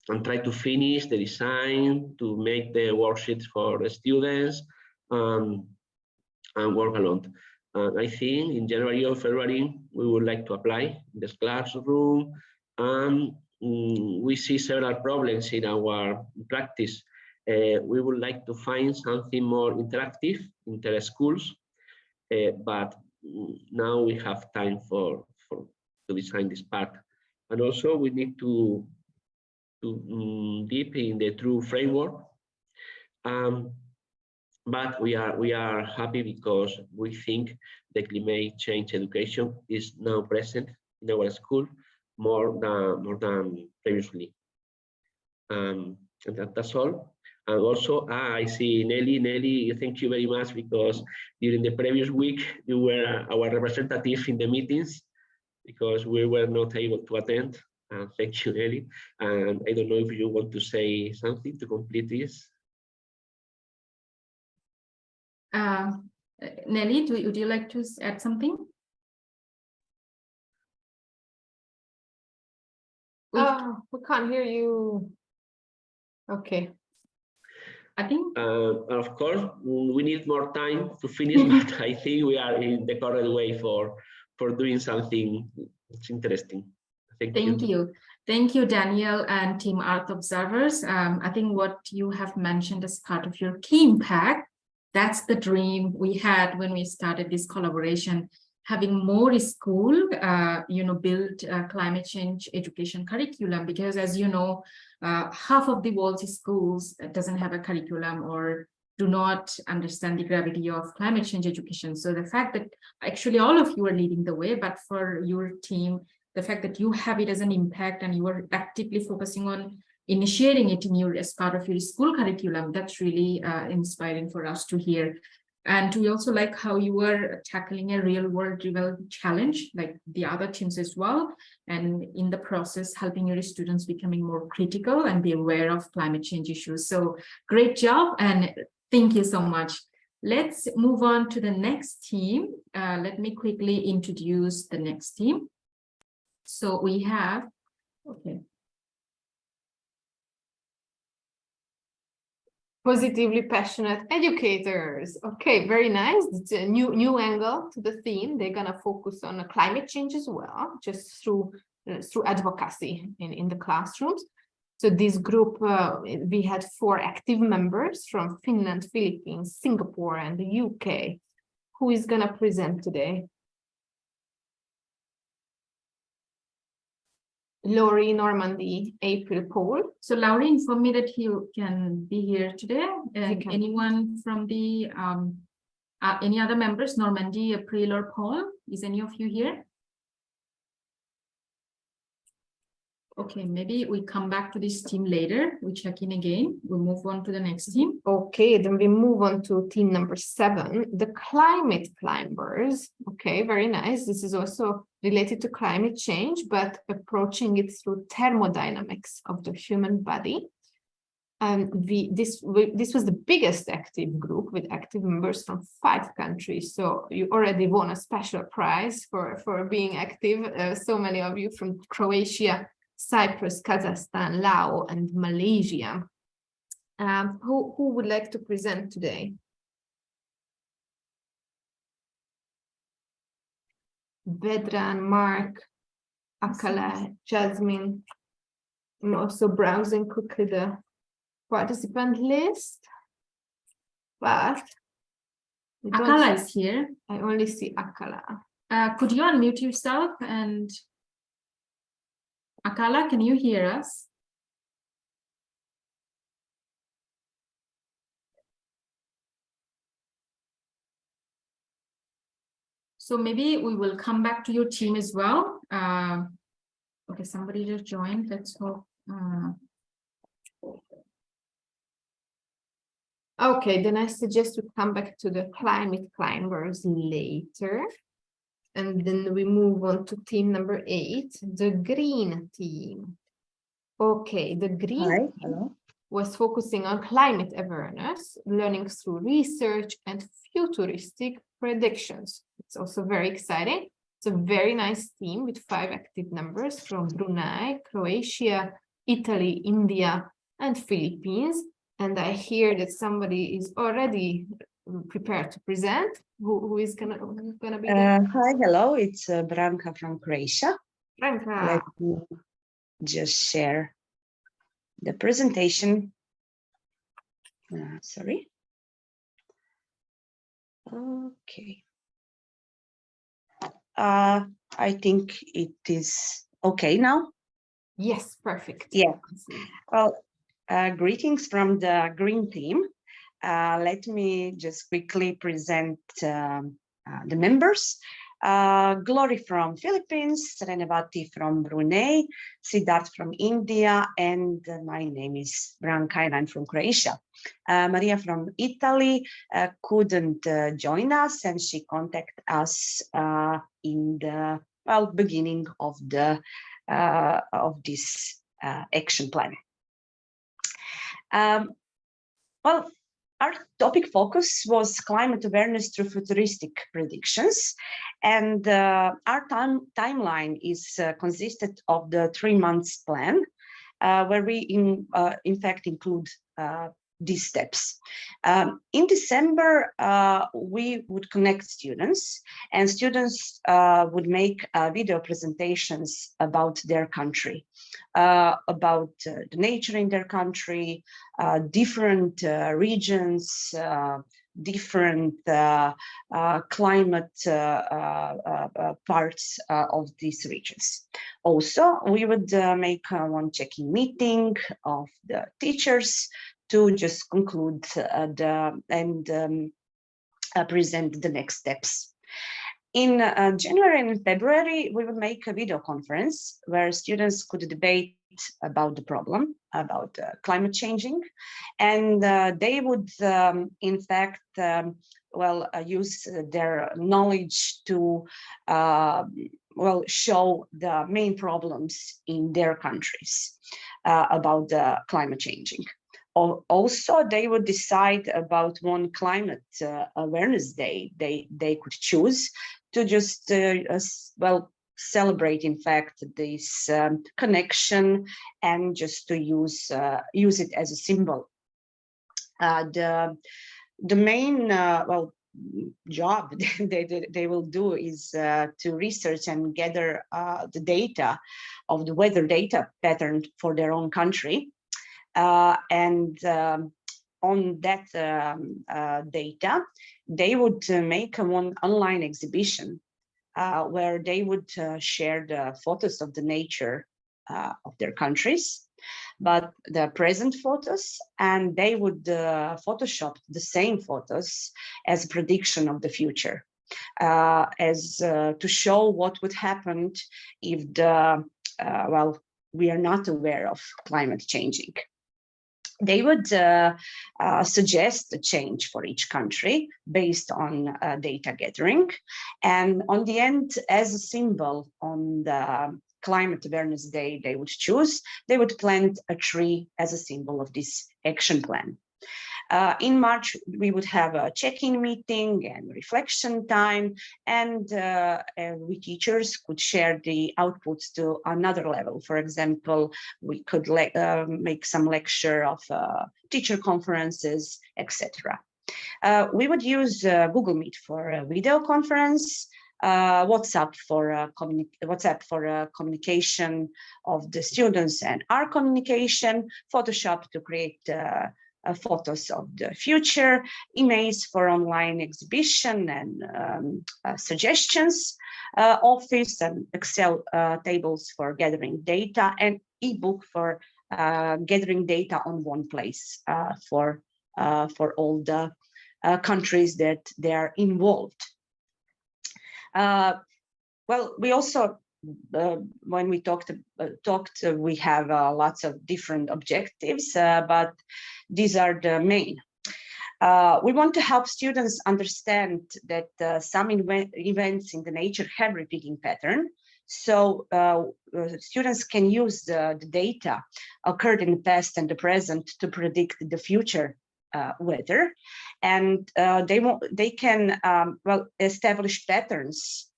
and try to finish the design, to make the worksheets for the students, and work a lot. I think in January or February, we would like to apply in this classroom, and we see several problems in our practice. We would like to find something more interactive, inter-schools, but now we have time to design this part. And also we need to deep in the true framework. But we are happy because we think the climate change education is now present in our school more than previously. And that's all. And also, I see Nelly. Nelly, thank you very much, because during the previous week you were our representative in the meetings, because we were not able to attend. Thank you, Nelly. And I don't know if you want to say something to complete this. Nelly, would you like to add something? we can't hear you. Okay. I think Of course, we need more time to finish, but I think we are in the correct way for doing something that's interesting. Thank you. Thank you, Daniel and Team Earth Observers. I think what you have mentioned as part of your key impact, that's the dream we had when we started this collaboration, having more school, build climate change education curriculum, because as you know, half of the world's schools doesn't have a curriculum or do not understand the gravity of climate change education. So the fact that actually all of you are leading the way, but for your team, the fact that you have it as an impact and you are actively focusing on initiating it as part of your school curriculum, that's really inspiring for us to hear. And we also like how you were tackling a real world challenge, like the other teams as well. And in the process, helping your students becoming more critical and be aware of climate change issues. So great job and thank you so much. Let's move on to the next team. Let me quickly introduce the next team. So we have, okay. Positively passionate educators. Okay, very nice. It's a new angle to the theme. They're gonna focus on climate change as well, just through advocacy in the classrooms. So this group, we had 4 active members from Finland, Philippines, Singapore, and the UK. Who is gonna present today? Laurie, Normandy, April, Paul. So Laurie informed me that he can be here today. Anyone from the any other members, Normandy, April, or Paul? Is any of you here? Okay, maybe we come back to this team later. We check in again. We'll move on to the next team. Okay, then we move on to team number 7, the climate climbers. Okay, very nice. This is also related to climate change, but approaching it through thermodynamics of the human body. This was the biggest active group with active members from 5 countries. So you already won a special prize for being active. So many of you from Croatia, Cyprus, Kazakhstan, Laos, and Malaysia. Who would like to present today? Vedran, Mark, Akala, Jasmine. I'm also browsing quickly the participant list, but Akala is here. I only see Akala. Could you unmute yourself? And Akala, can you hear us? So maybe we will come back to your team as well. Okay, somebody just joined. Let's hope. Okay, then I suggest we come back to the climate climbers later. And then we move on to team number 8, the green team. Okay, the green team was focusing on climate awareness, learning through research and futuristic predictions. It's also very exciting. It's a very nice team with 5 active members from Brunei, Croatia, Italy, India, and Philippines. And I hear that somebody is already prepared to present. Who is gonna be there? Hi, hello, it's Branka from Croatia. Branka. Let me just share the presentation. Sorry. Okay. I think it is okay now. Yes, perfect. Yeah. Well, greetings from the green team. Let me just quickly present the members. Glory from Philippines, Renevati from Brunei, Siddharth from India, and my name is Branka and I'm from Croatia. Maria from Italy couldn't join us and she contacted us in the beginning of the this action plan. Well, Our topic focus was climate awareness through futuristic predictions, and our timeline is consisted of the 3 months plan, where we in fact include these steps. In December, we would connect students, and students would make video presentations about their country, about the nature in their country, different regions, different climate parts of these regions. Also, we would make one check-in meeting of the teachers to just conclude and present the next steps. In January and February, we would make a video conference where students could debate about the problem, about climate changing, and they would, in fact, use their knowledge to, show the main problems in their countries about the climate changing. Also, they would decide about one climate awareness day they could choose to just, celebrate, in fact, this connection and just to use it as a symbol. The main, job they will do is to research and gather the data of the weather data pattern for their own country. On that data, they would make one online exhibition where they would share the photos of the nature of their countries, but the present photos, and they would Photoshop the same photos as a prediction of the future, to show what would happen if we are not aware of climate changing. They would suggest a change for each country based on data gathering. And on the end, as a symbol on the Climate Awareness Day they would choose, they would plant a tree as a symbol of this action plan. In March, we would have a check-in meeting and reflection time, and we teachers could share the outputs to another level. For example, we could make some lecture of teacher conferences, etc. We would use Google Meet for a video conference, WhatsApp for communication of the students and our communication, Photoshop to create photos of the future, emails for online exhibition and suggestions, Office and Excel tables for gathering data, and ebook for gathering data on one place for all the countries that they are involved. We also, when we talked, we have lots of different objectives, but these are the main. We want to help students understand that some events in the nature have repeating pattern. So students can use the data occurred in the past and the present to predict the future weather, and they can establish patterns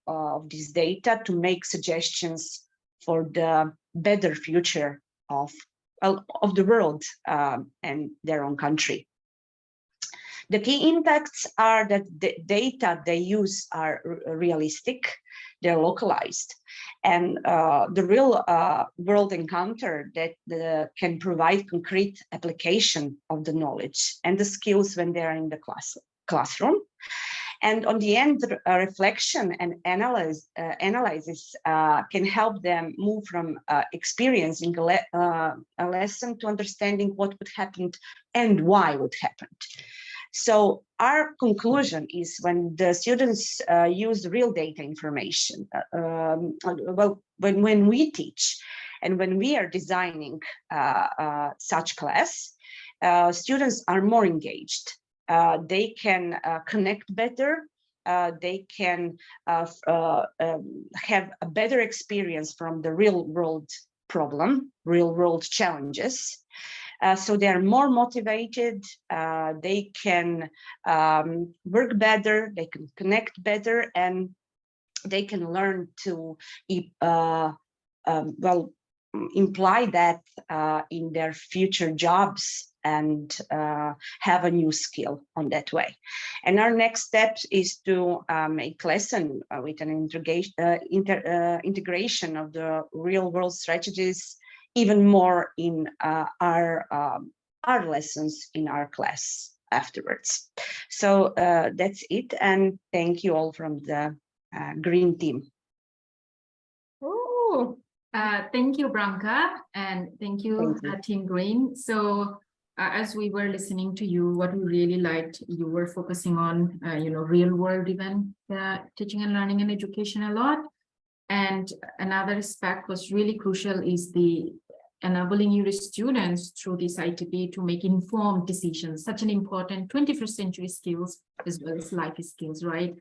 of this data to make suggestions for the better future of the world and their own country. The key impacts are that the data they use are realistic, they're localized, and the real world encounter that can provide concrete application of the knowledge and the skills when they're in the classroom. And on the end, reflection and analysis can help them move from experiencing a lesson to understanding what would happen and why would happen. So our conclusion is when the students use real data information, when we teach and when we are designing such class, students are more engaged. They can connect better. They can have a better experience from the real world problem, real world challenges. So they are more motivated, they can work better, they can connect better, and they can learn to imply that in their future jobs and have a new skill on that way. And our next step is to make lesson with an integration of the real world strategies even more in our lessons in our class afterwards. So that's it, and thank you all from the Green team. Oh, thank you, Branka, and thank you, Team Green. So as we were listening to you, what we really liked, you were focusing on, real world event teaching and learning and education a lot. And another aspect was really crucial is the enabling your students through this ITP to make informed decisions, such an important 21st century skills as well as life skills, right?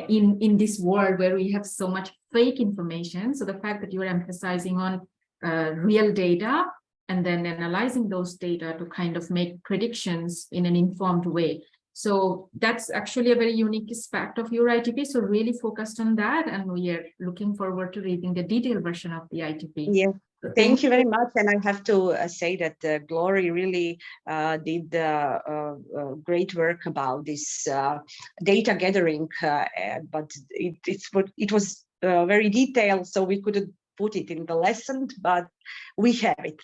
In this world where we have so much fake information, so the fact that you are emphasizing on real data and then analyzing those data to kind of make predictions in an informed way. So that's actually a very unique aspect of your ITP. So really focused on that, and we are looking forward to reading the detailed version of the ITP. Yeah. Thank you very much. And I have to say that Glory really did great work about this data gathering, but it was very detailed, so we couldn't put it in the lesson, but we have it.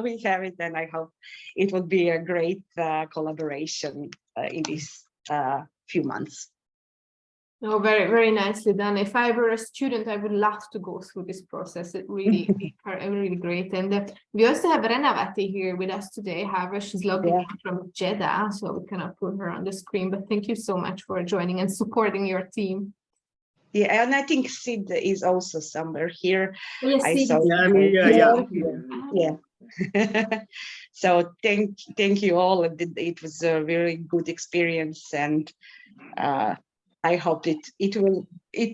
We have it, and I hope it will be a great collaboration in these few months. No, very, very nicely done. If I were a student, I would love to go through this process. It really, really great. And we also have Renavati here with us today. However, she's logging in from Jeddah, so we cannot put her on the screen. But thank you so much for joining and supporting your team. Yeah, and I think Sid is also somewhere here. Yes, I Sid. saw Yeah. So thank you all. It was a very good experience, and I hope we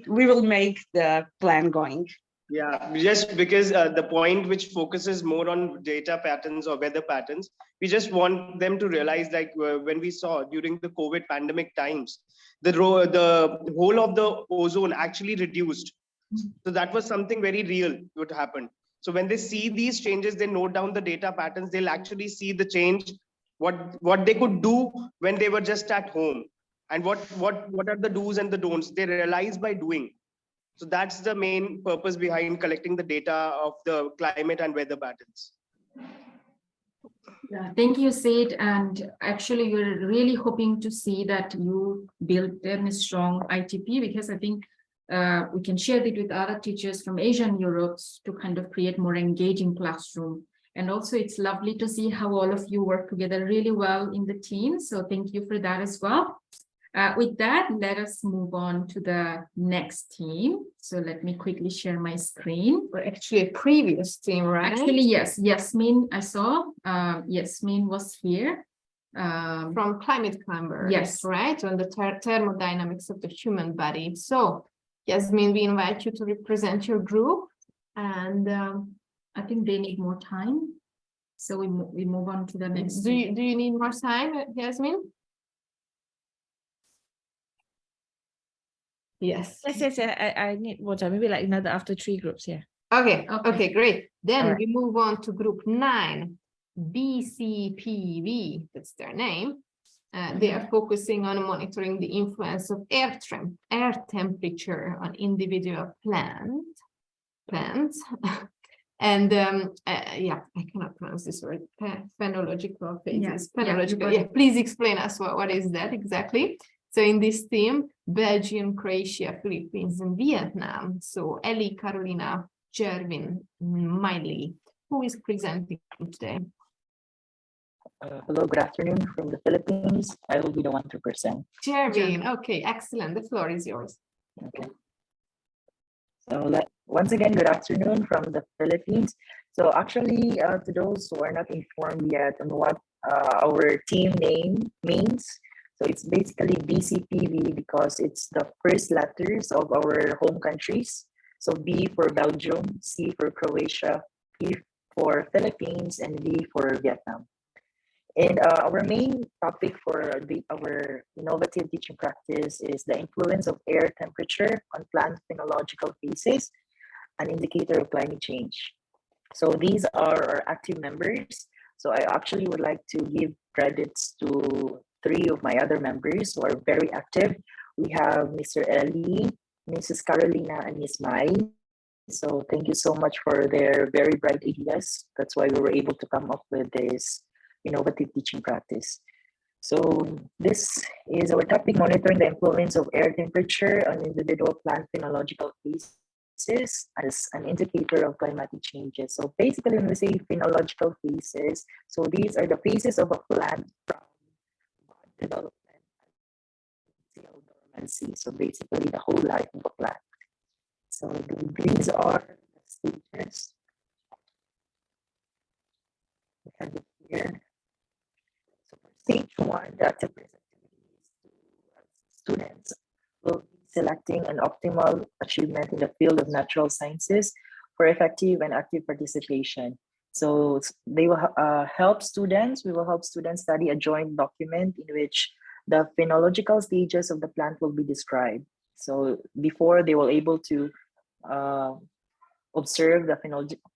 will make the plan going. Yeah, just because the point which focuses more on data patterns or weather patterns, we just want them to realize, like when we saw during the COVID pandemic times, the whole of the ozone actually reduced. So that was something very real what happened. So when they see these changes, they note down the data patterns, they'll actually see the change, what they could do when they were just at home. And what are the do's and the don'ts? They realize by doing. So that's the main purpose behind collecting the data of the climate and weather patterns. Yeah, thank you, Sid. And actually, we're really hoping to see that you build a strong ITP, because I think we can share it with other teachers from Asia and Europe to kind of create more engaging classroom. And also, it's lovely to see how all of you work together really well in the team. So thank you for that as well. With that, let us move on to the next team. So let me quickly share my screen. Or actually a previous team, right? Actually, yes, Yasmin, I saw Yasmin was here. From Climate Climber, yes, right? On the thermodynamics of the human body. So Yasmin, we invite you to represent your group, and I think they need more time. So we move on to the next. Do you need more time, Yasmin? Yes. Yes. I need more time. Maybe like another after 3 groups. Yeah. Okay, great. Then right. we move on to group 9, BCPV. That's their name. They are focusing on monitoring the influence of air temperature on individual plants. And I cannot pronounce this word. Phenological phases. Please explain us what is that exactly. So in this team, Belgium, Croatia, Philippines, and Vietnam. So Ellie, Carolina, Jervin, Miley, who is presenting today? Hello, good afternoon from the Philippines. I will be the one to present. Jervin, okay, excellent. The floor is yours. Okay. So once again, good afternoon from the Philippines. So actually, to those who are not informed yet on what our team name means, so it's basically BCPV because it's the first letters of our home countries. So B for Belgium, C for Croatia, for Philippines and V for Vietnam. And our main topic for our innovative teaching practice is the influence of air temperature on plant phenological phases, an indicator of climate change. So these are our active members. So I actually would like to give credits to 3 of my other members who are very active. We have Mr. Ellie, Mrs. Carolina, and Ms. Mai. So thank you so much for their very bright ideas. That's why we were able to come up with this innovative teaching practice. So this is our topic, monitoring the influence of air temperature on individual plant phenological phases as an indicator of climatic changes. So basically when we say phenological phases, so these are the phases of a plant from development until dormancy. So basically the whole life of a plant. So these are the stages. We have it here. So for stage 1, the active students will be selecting an optimal achievement in the field of natural sciences for effective and active participation. So they will help students, we will help students study a joint document in which the phenological stages of the plant will be described. So before they will able to observe the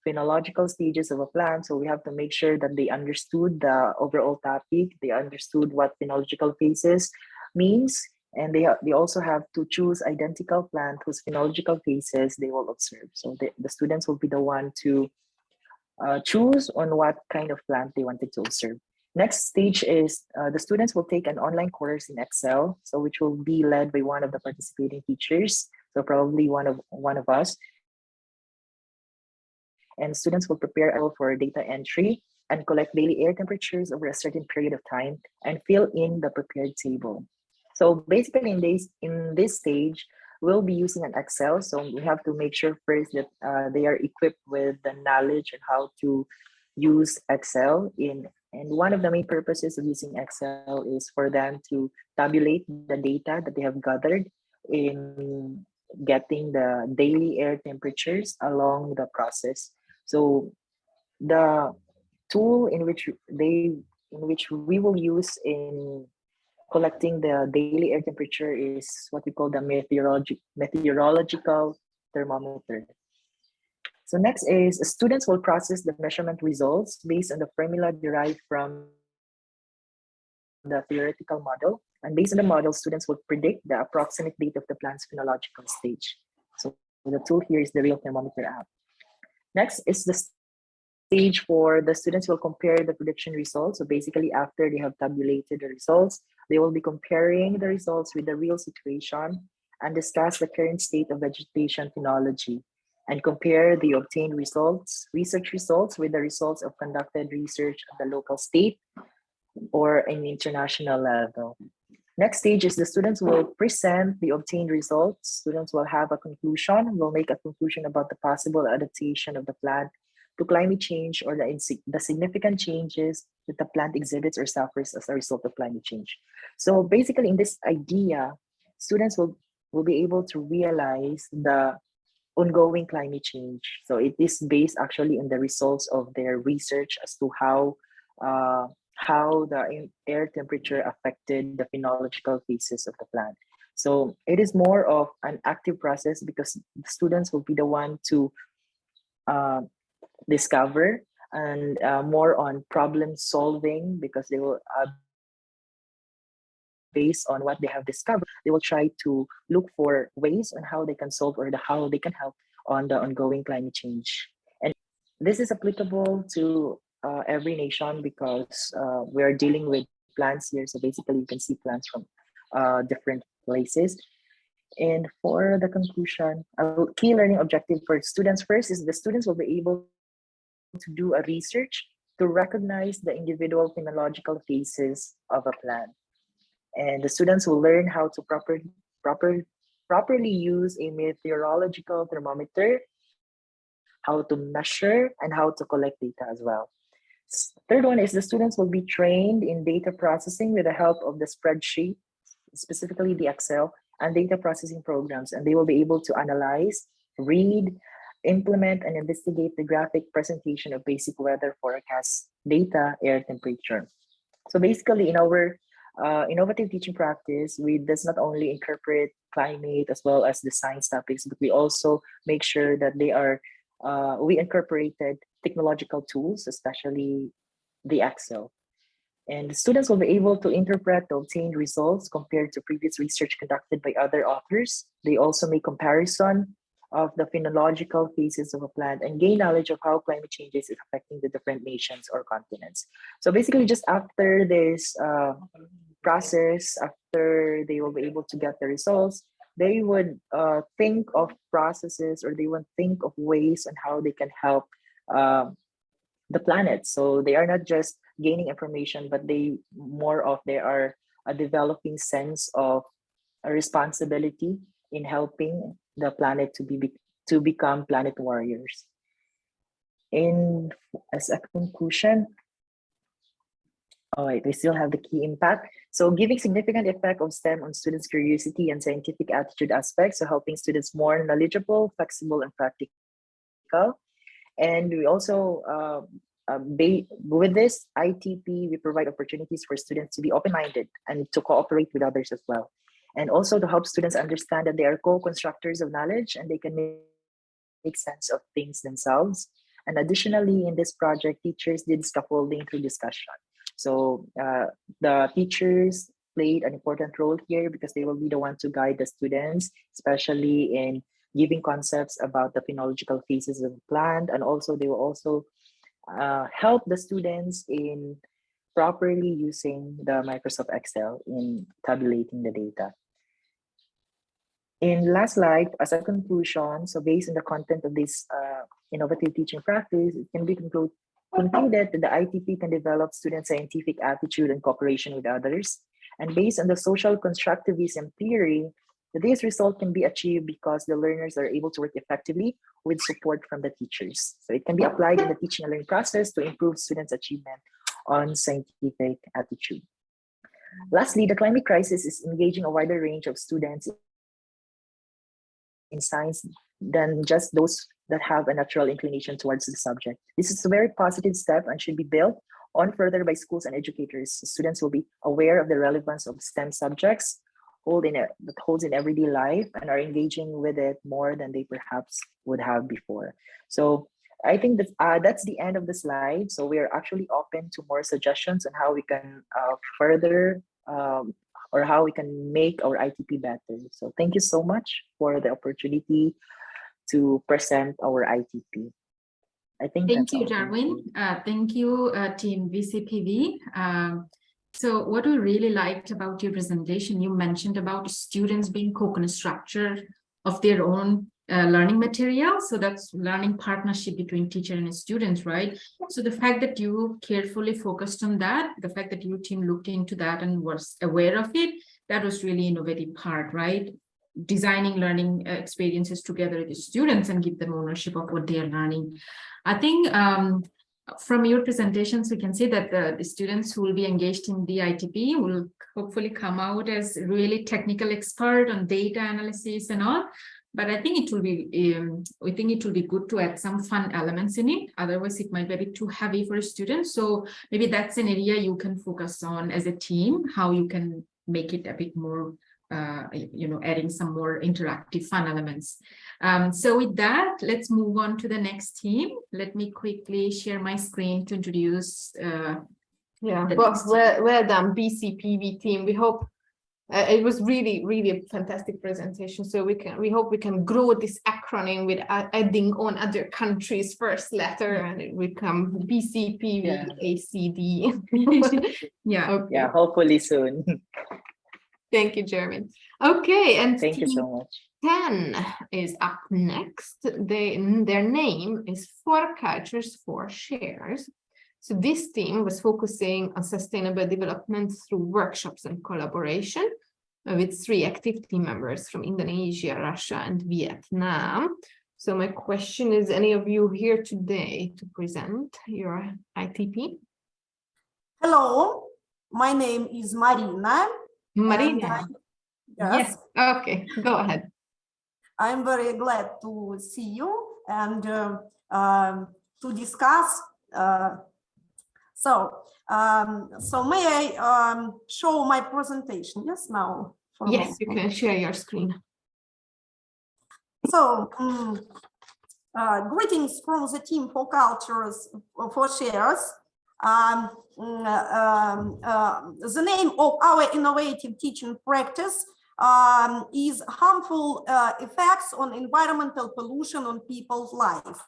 phenological stages of a plant. So we have to make sure that they understood the overall topic, they understood what phenological phases means, and they also have to choose identical plant whose phenological phases they will observe. So the students will be the one to choose on what kind of plant they wanted to observe. Next stage is the students will take an online course in Excel, so which will be led by one of the participating teachers, so probably one of us. And students will prepare for data entry and collect daily air temperatures over a certain period of time and fill in the prepared table. So basically in this stage, we'll be using an Excel. So we have to make sure first that they are equipped with the knowledge on how to use Excel. And one of the main purposes of using Excel is for them to tabulate the data that they have gathered in getting the daily air temperatures along the process. So the tool in which we will use in collecting the daily air temperature is what we call the meteorological thermometer. So next is students will process the measurement results based on the formula derived from the theoretical model. And based on the model, students will predict the approximate date of the plant's phenological stage. So the tool here is the Real Thermometer app. Next is the stage for the students will compare the prediction results. So basically after they have tabulated the results, they will be comparing the results with the real situation and discuss the current state of vegetation phenology and compare the obtained research results with the results of conducted research at the local, state, or an international level. Next stage is the students will present the obtained results. Students will have a conclusion, will make a conclusion about the possible adaptation of the plant to climate change or the significant changes that the plant exhibits or suffers as a result of climate change. So basically in this idea, students will be able to realize the ongoing climate change. So it is based actually on the results of their research as to how the air temperature affected the phenological phases of the plant. So it is more of an active process because the students will be the one to discover and more on problem solving because they will based on what they have discovered, they will try to look for ways on how they can solve or how they can help on the ongoing climate change. And this is applicable to every nation because we are dealing with plants here. So basically you can see plants from different places. And for the conclusion, a key learning objective for students first is the students will be able to do a research to recognize the individual phenological phases of a plant. And the students will learn how to properly use a meteorological thermometer, how to measure, and how to collect data as well. Third one is the students will be trained in data processing with the help of the spreadsheet, specifically the Excel and data processing programs, and they will be able to analyze, read, implement and investigate the graphic presentation of basic weather forecast data, air temperature. So basically, in our innovative teaching practice, we does not only incorporate climate as well as the science topics, but we also make sure that they are we incorporated technological tools, especially the Excel. And the students will be able to interpret the obtained results compared to previous research conducted by other authors. They also make comparison of the phenological phases of a plant and gain knowledge of how climate changes is affecting the different nations or continents. So basically, just after this process, after they will be able to get the results, they would think of processes, or they would think of ways on how they can help the planet. So they are not just gaining information, but they are a developing sense of a responsibility in helping the planet to become planet warriors. And as a conclusion, all right, we still have the key impact. So giving significant effect of STEM on students' curiosity and scientific attitude aspects, so helping students more knowledgeable, flexible, and practical. And we also, with this ITP, we provide opportunities for students to be open-minded and to cooperate with others as well. And also to help students understand that they are co-constructors of knowledge and they can make sense of things themselves. And additionally, in this project, teachers did scaffolding through discussion. So the teachers played an important role here because they will be the one to guide the students, especially in giving concepts about the phenological phases of the plant. And also they will also help the students in properly using the Microsoft Excel in tabulating the data. In last slide, as a conclusion, so based on the content of this innovative teaching practice, it can be concluded that the ITP can develop student scientific attitude and cooperation with others. And based on the social constructivism theory, this result can be achieved because the learners are able to work effectively with support from the teachers. So it can be applied in the teaching and learning process to improve students' achievement on scientific attitude. Lastly, the climate crisis is engaging a wider range of students in science than just those that have a natural inclination towards the subject. This is a very positive step and should be built on further by schools and educators. Students will be aware of the relevance of STEM subjects that holds in everyday life and are engaging with it more than they perhaps would have before. So I think that's the end of the slide. So we are actually open to more suggestions on how we can further or how we can make our ITP better. So thank you so much for the opportunity to present our ITP. I think thank you, Jarwin. Thank you, Team VCPV. So what we really liked about your presentation, you mentioned about students being co-constructor of their own learning material. So that's learning partnership between teacher and students, right? So the fact that you carefully focused on that, the fact that your team looked into that and was aware of it, that was really innovative part, right? Designing learning experiences together with the students and give them ownership of what they are learning. I think from your presentations, we can see that the students who will be engaged in the ITP will hopefully come out as really technical expert on data analysis and all. But I think it will be, we think it will be good to add some fun elements in it. Otherwise, it might be a bit too heavy for students. So maybe that's an area you can focus on as a team, how you can make it a bit more, adding some more interactive fun elements. So with that, let's move on to the next team. Let me quickly share my screen to introduce. Well done, BCPV team. We hope it was really a fantastic presentation. So we hope we can grow this acronym with adding on other countries' first letter, and it will become BCPV ACD. Yeah. Okay. Yeah, hopefully soon. Thank you, Jeremy. Okay, and thank you so much. 10 is up next. Their name is 4 Cultures, 4 Shares. So this team was focusing on sustainable development through workshops and collaboration with 3 active team members from Indonesia, Russia, and Vietnam. So my question is, any of you here today to present your ITP? Hello, my name is Marina. Marina? Yes. Okay, go ahead. I'm very glad to see you and to discuss. So may I show my presentation? Yes, now. Yes, you can share your screen. So, greetings from the team for cultures for shares. The name of our innovative teaching practice is harmful effects on environmental pollution on people's life.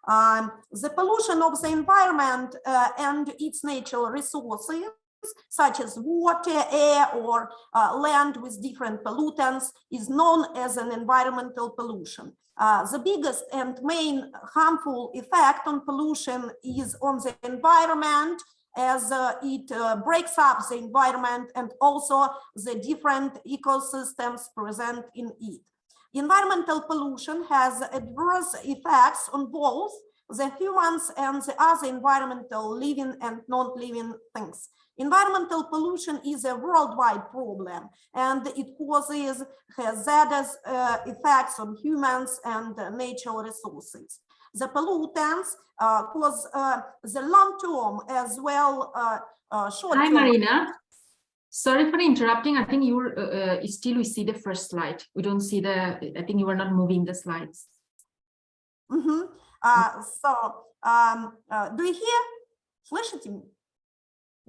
The pollution of the environment and its natural resources, such as water, air, or land with different pollutants, is known as an environmental pollution. The biggest and main harmful effect on pollution is on the environment, as it breaks up the environment and also the different ecosystems present in it. Environmental pollution has adverse effects on both the humans and the other environmental living and non-living things. Environmental pollution is a worldwide problem, and it causes hazardous effects on humans and natural resources. The pollutants cause the long-term as well short-term. Hi, Marina. Sorry for interrupting. I think we see the first slide. We don't see I think you are not moving the slides. Mm-hmm. Do you hear? Слышите?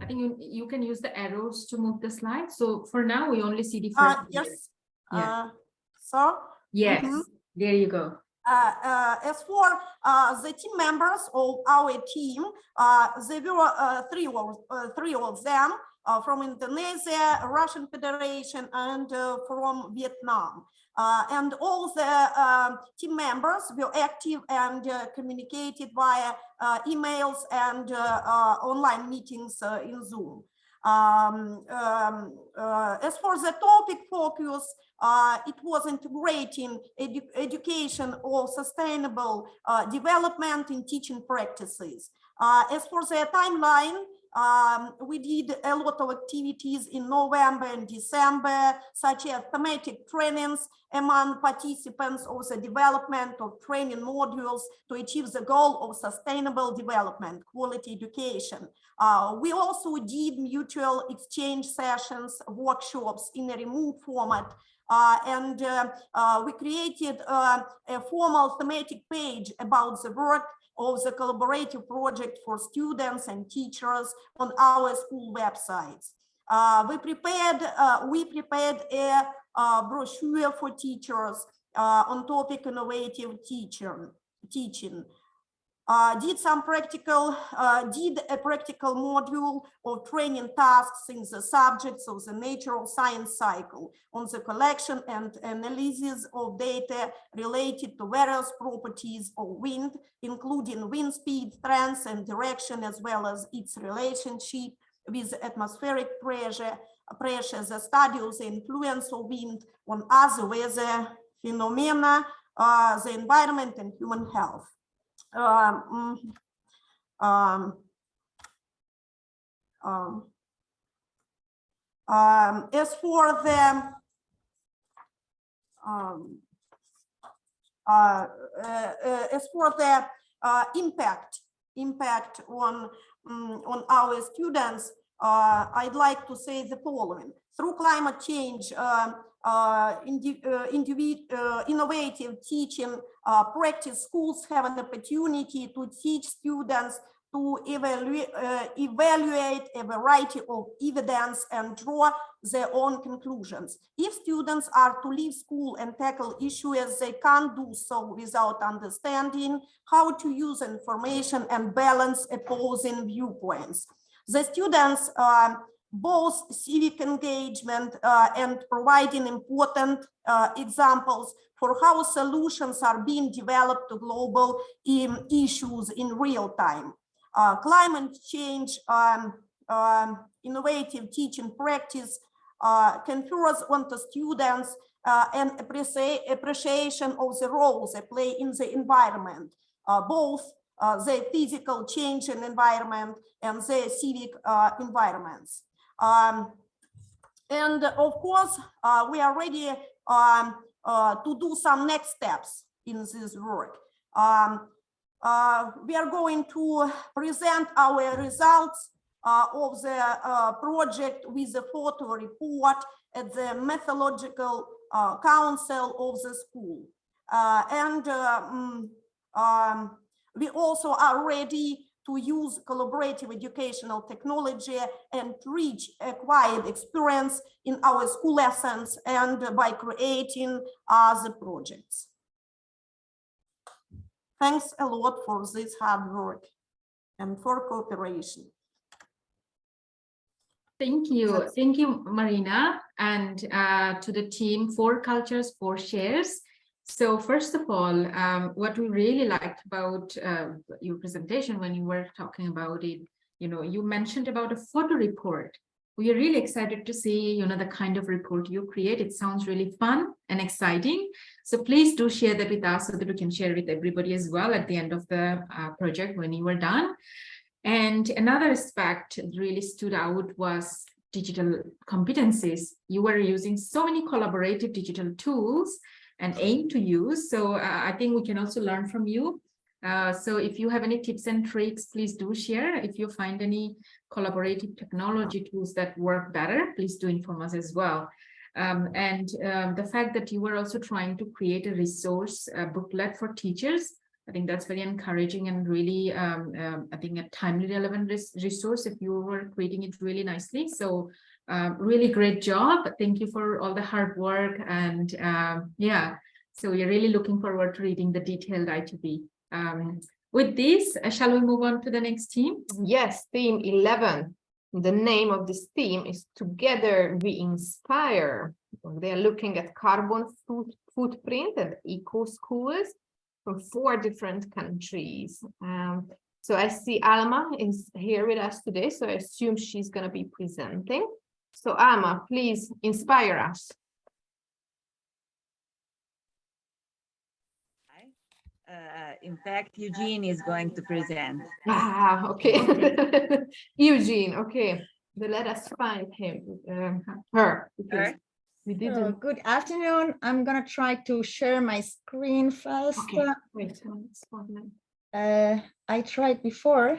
I think you can use the arrows to move the slides. So for now, we only see the first. Yes. Yeah. Yes. Mm-hmm. There you go. As for the team members of our team, there were three of them from Indonesia, Russian Federation, and from Vietnam. And all the team members were active and communicated via emails and online meetings in Zoom. As for the topic focus, it was integrating education or sustainable development in teaching practices. As for the timeline, we did a lot of activities in November and December, such as thematic trainings among participants of the development of training modules to achieve the goal of sustainable development, quality education. We also did mutual exchange sessions, workshops in a remote format, and we created a formal thematic page about the work of the collaborative project for students and teachers on our school websites. We prepared a brochure for teachers on topic innovative teaching. Did a practical module of training tasks in the subjects of the natural science cycle on the collection and analysis of data related to various properties of wind, including wind speed, trends, and direction, as well as its relationship with atmospheric pressure, the study of the influence of wind on other weather phenomena, the environment, and human health. As for the impact on our students, I'd like to say the following. Through climate change, innovative teaching practice, schools have an opportunity to teach students to evaluate a variety of evidence and draw their own conclusions. If students are to leave school and tackle issues, they can't do so without understanding how to use information and balance opposing viewpoints. The students both civic engagement and providing important examples for how solutions are being developed to global issues in real time. Climate change, innovative teaching practice confers on the students an appreciation of the roles they play in the environment, both the physical change in environment and the civic environments. And of course, we are ready to do some next steps in this work. We are going to present our results of the project with a photo report at the Methodological Council of the school. We also are ready to use collaborative educational technology and reach acquired experience in our school lessons and by creating other projects. Thanks a lot for this hard work and for cooperation. Thank you, Marina, and to the team, 4 Cultures, 4 Shares. So first of all, what we really liked about your presentation when you were talking about it, you mentioned about a photo report. We are really excited to see, the kind of report you create. It sounds really fun and exciting. So please do share that with us so that we can share with everybody as well at the end of the project when you were done. And another aspect that really stood out was digital competencies. You were using so many collaborative digital tools and aim to use. So I think we can also learn from you. So if you have any tips and tricks, please do share. If you find any collaborative technology tools that work better, please do inform us as well. The fact that you were also trying to create a resource booklet for teachers, I think that's very encouraging and really, I think a timely relevant resource if you were creating it really nicely. So really great job. Thank you for all the hard work. And yeah, so we're really looking forward to reading the detailed ITP. With this, shall we move on to the next team? Yes, team 11. The name of this team is Together We Inspire. They are looking at carbon footprint and eco schools from 4 different countries. So I see Alma is here with us today, so I assume she's going to be presenting. So Alma, please inspire us. In fact, Eugene is going to present. Ah, okay. Eugene, okay. Then let us find him, her. Because we didn't. Good afternoon. I'm gonna try to share my screen first. Okay, wait, it's 1 minute. I tried before,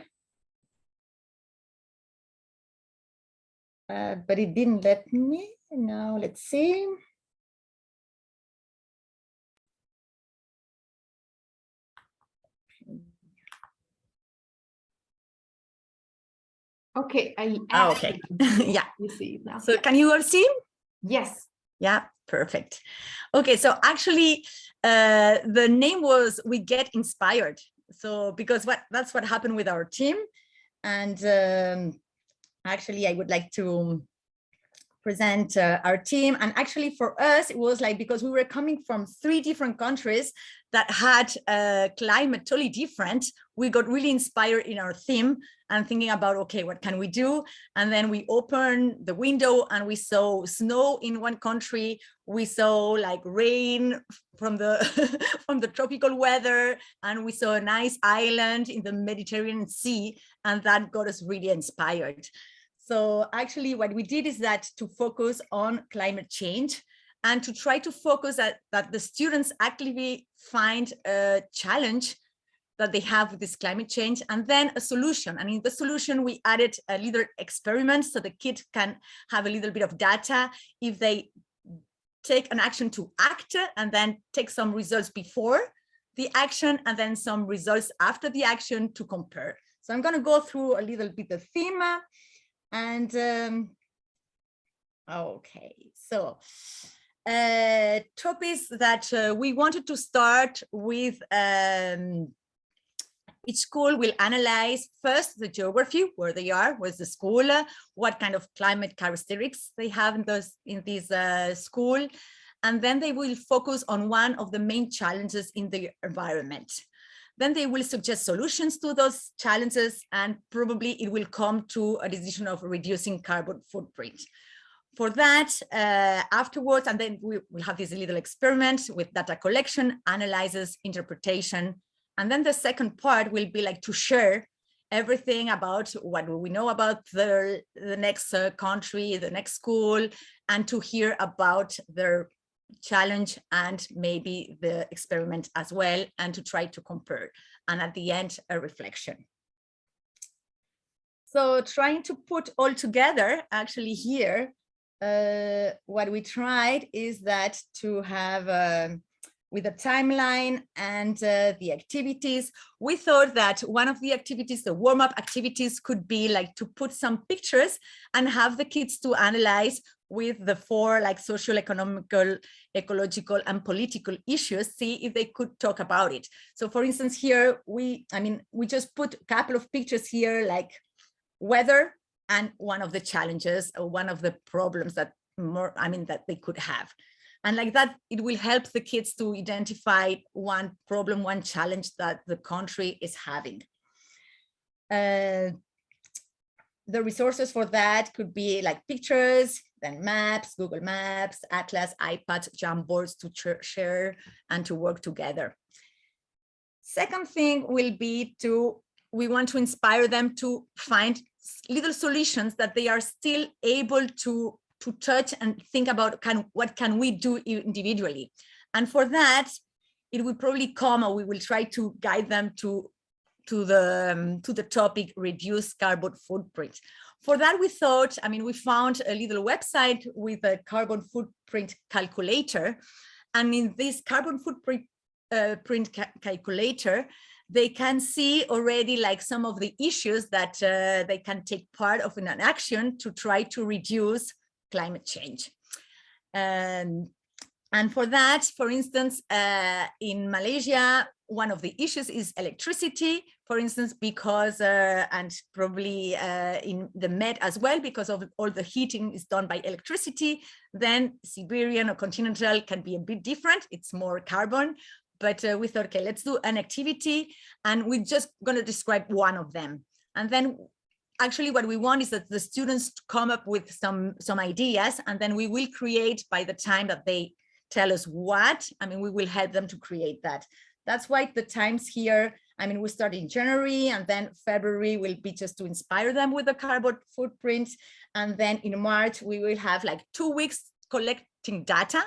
but it didn't let me. Now let's see. Okay, okay. Yeah. You see it now. So can you all see? Yes. Yeah, perfect. Okay, so actually the name was We Get Inspired. So because that's what happened with our team. And actually I would like to present our team. And actually for us, it was like, because we were coming from 3 different countries that had climate totally different, we got really inspired in our theme and thinking about, okay, what can we do? And then we opened the window and we saw snow in one country. We saw like rain from the from the tropical weather, and we saw a nice island in the Mediterranean Sea, and that got us really inspired. So actually what we did is that to focus on climate change and to try to focus that the students actually find a challenge that they have with this climate change, and then a solution. And in the solution, we added a little experiment so the kids can have a little bit of data if they take an action to act, and then take some results before the action, and then some results after the action to compare. So I'm going to go through a little bit the theme. And okay, so topics that we wanted to start with. Each school will analyze first the geography, where they are, where's the school, what kind of climate characteristics they have in this school, and then they will focus on one of the main challenges in the environment. Then they will suggest solutions to those challenges, and probably it will come to a decision of reducing carbon footprint. For that, afterwards, and then we will have this little experiment with data collection, analysis, interpretation. And then the second part will be like to share everything about what we know about the next country, the next school, and to hear about their challenge and maybe the experiment as well, and to try to compare. And at the end, a reflection. So trying to put all together, actually here, what we tried is that to have with a timeline and the activities, we thought that one of the activities, the warm-up activities, could be like to put some pictures and have the kids to analyze with the 4 like social, economical, ecological, and political issues, see if they could talk about it. So for instance, here, we just put a couple of pictures here, like weather and one of the challenges or one of the problems that that they could have. And like that, it will help the kids to identify one problem, one challenge that the country is having. The resources for that could be like pictures, then maps, Google Maps, Atlas, iPads, Jamboards to share and to work together. Second thing will be we want to inspire them to find little solutions that they are still able to touch and think about what can we do individually. And for that, it will probably come, or we will try to guide them to the topic, reduce carbon footprint. For that, we thought, we found a little website with a carbon footprint calculator. And in this carbon footprint calculator, they can see already like some of the issues that they can take part of in an action to try to reduce climate change. And for that, for instance, in Malaysia, one of the issues is electricity, for instance, because, and probably in the Med as well, because of all the heating is done by electricity, then Siberian or continental can be a bit different. It's more carbon, but we thought, okay, let's do an activity, and we're just going to describe one of them. And then actually what we want is that the students come up with some ideas, and then we will create by the time that they tell us what, we will help them to create that. That's why the times here, we start in January, and then February will be just to inspire them with the carbon footprint. And then in March, we will have like 2 weeks collecting data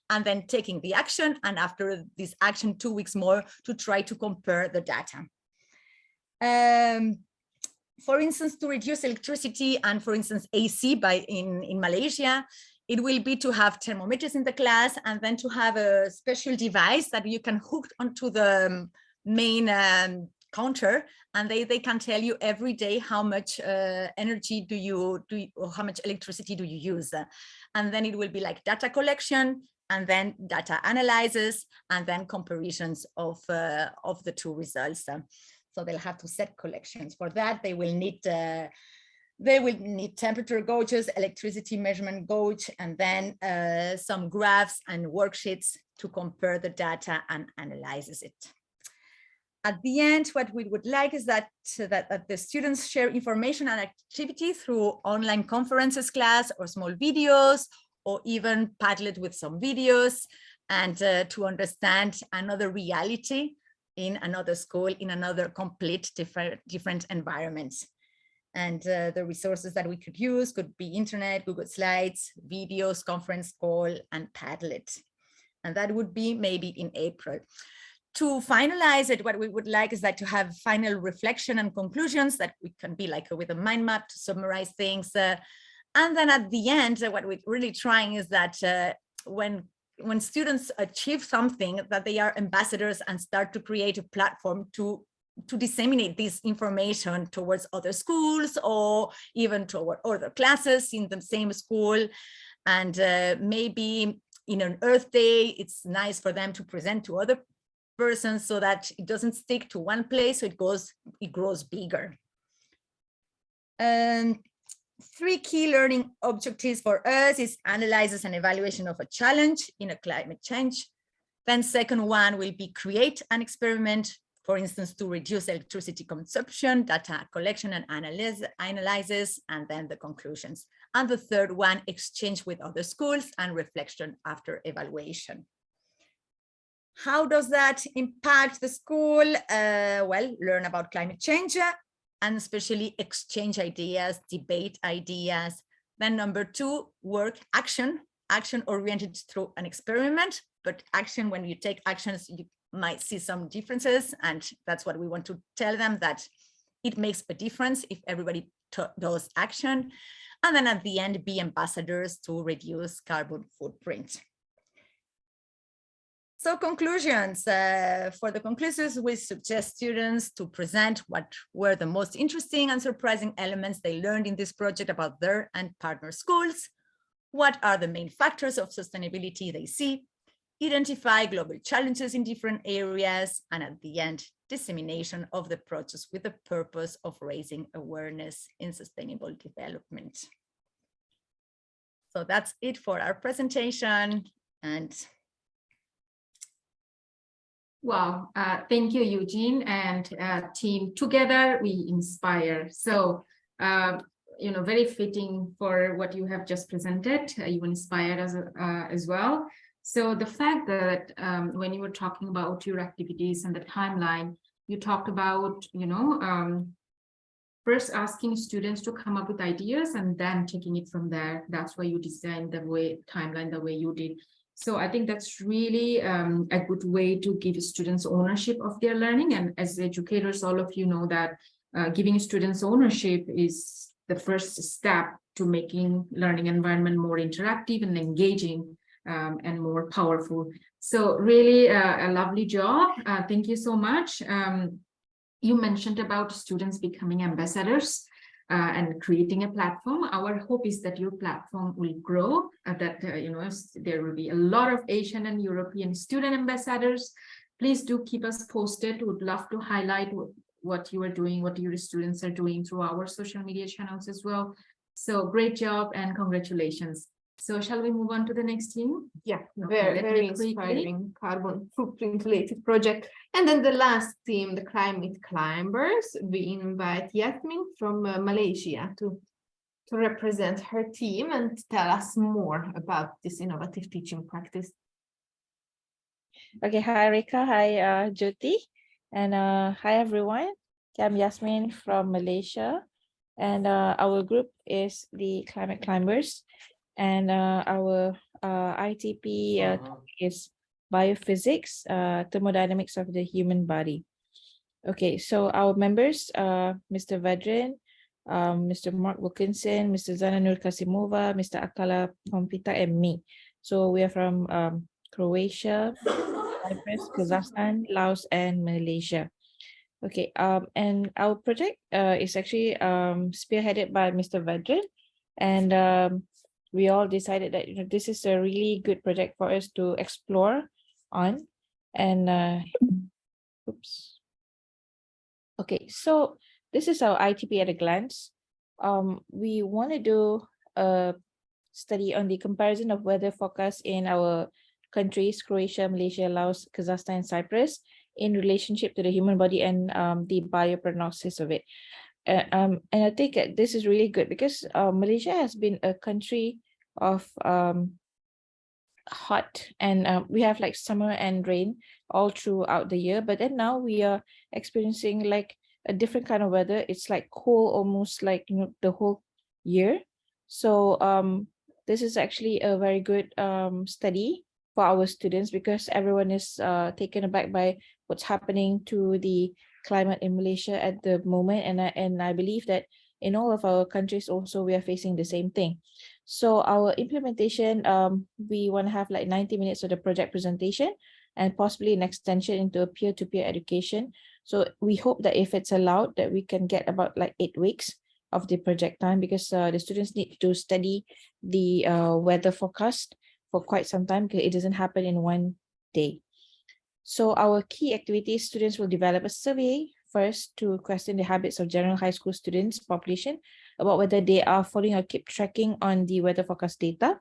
and then taking the action. And after this action, 2 weeks more to try to compare the data. For instance, to reduce electricity and, for instance, AC in Malaysia, it will be to have thermometers in the class, and then to have a special device that you can hook onto the main counter, and they can tell you every day how much energy do you or how much electricity do you use. And then it will be like data collection, and then data analysis, and then comparisons of the 2 results. So they'll have to set collections. For that, they will need temperature gauges, electricity measurement gauge, and then some graphs and worksheets to compare the data and analyze it. At the end, what we would like is that the students share information and activity through online conferences class or small videos, or even Padlet with some videos, and to understand another reality in another school, in another complete different environments. And the resources that we could use could be internet, Google Slides, videos, conference call, and Padlet. And that would be maybe in April. To finalize it, what we would like is that to have final reflection and conclusions that we can be like with a mind map to summarize things. And then at the end, what we're really trying is that when students achieve something, that they are ambassadors and start to create a platform to disseminate this information towards other schools, or even toward other classes in the same school. And maybe in an Earth Day, it's nice for them to present to other persons so that it doesn't stick to one place, so it grows bigger. 3 key learning objectives for us is analysis and evaluation of a challenge in a climate change. Then second one will be create an experiment, for instance, to reduce electricity consumption, data collection and analysis, and then the conclusions. And the third one, exchange with other schools and reflection after evaluation. How does that impact the school? Well, learn about climate change, and especially exchange ideas, debate ideas. Then number 2, work action action oriented through an experiment, but action, when you take actions, you might see some differences. And that's what we want to tell them, that it makes a difference if everybody does action. And then at the end, be ambassadors to reduce carbon footprint. So conclusions, for the conclusions, we suggest students to present what were the most interesting and surprising elements they learned in this project about their and partner schools. What are the main factors of sustainability they see? Identify global challenges in different areas, and at the end, dissemination of the project with the purpose of raising awareness in sustainable development. So that's it for our presentation. And wow, thank you, Eugene, and team. Together we inspire. So, you know, very fitting for what you have just presented. You inspired us as well. So the fact that when you were talking about your activities and the timeline, you talked about, you know, first asking students to come up with ideas and then taking it from there. That's why you designed the timeline the way you did. So I think that's really a good way to give students ownership of their learning. And as educators, all of you know that giving students ownership is the first step to making learning environment more interactive and engaging and more powerful. So really a lovely job. Thank you so much. You mentioned about students becoming ambassadors and creating a platform. Our hope is that your platform will grow, that you know, there will be a lot of Asian and European student ambassadors. Please do keep us posted. Would love to highlight what you are doing, what your students are doing through our social media channels as well. So great job and congratulations. So shall we move on to the next team? Yeah, Okay, very inspiring carbon footprint related project. And then the last team, the Climate Climbers, we invite Yasmin from Malaysia to represent her team and tell us more about this innovative teaching practice. Okay, hi Reka, hi Jyoti, and hi everyone. I'm Yasmin from Malaysia, and our group is the Climate Climbers. And our ITP is biophysics, thermodynamics of the human body. Okay, so our members, Mr. Vedran, Mr. Mark Wilkinson, Mr. Zana Nur Kasimova, Mr. Akala Pompita, and me. So we are from Croatia, Cyprus, Kazakhstan, Laos, and Malaysia. Okay, and our project is actually spearheaded by Mr. Vedran, and we all decided that, you know, this is a really good project for us to explore on. And oops. Okay, so this is our ITP at a glance. We want to do a study on the comparison of weather forecasts in our countries, Croatia, Malaysia, Laos, Kazakhstan, and Cyprus, in relationship to the human body and the bioprognosis of it. And I think this is really good because Malaysia has been a country of hot, and we have like summer and rain all throughout the year, but then now we are experiencing like a different kind of weather. It's like cold almost like, you know, the whole year. So this is actually a very good study for our students because everyone is taken aback by what's happening to the climate in Malaysia at the moment, and I believe that in all of our countries also we are facing the same thing. So our implementation, we want to have like 90 minutes of the project presentation and possibly an extension into a peer-to-peer education. So we hope that if it's allowed that we can get about like 8 weeks of the project time, because the students need to study the weather forecast for quite some time because it doesn't happen in one day. So our key activities, students will develop a survey first to question the habits of general high school students population about whether they are following or keep tracking on the weather forecast data.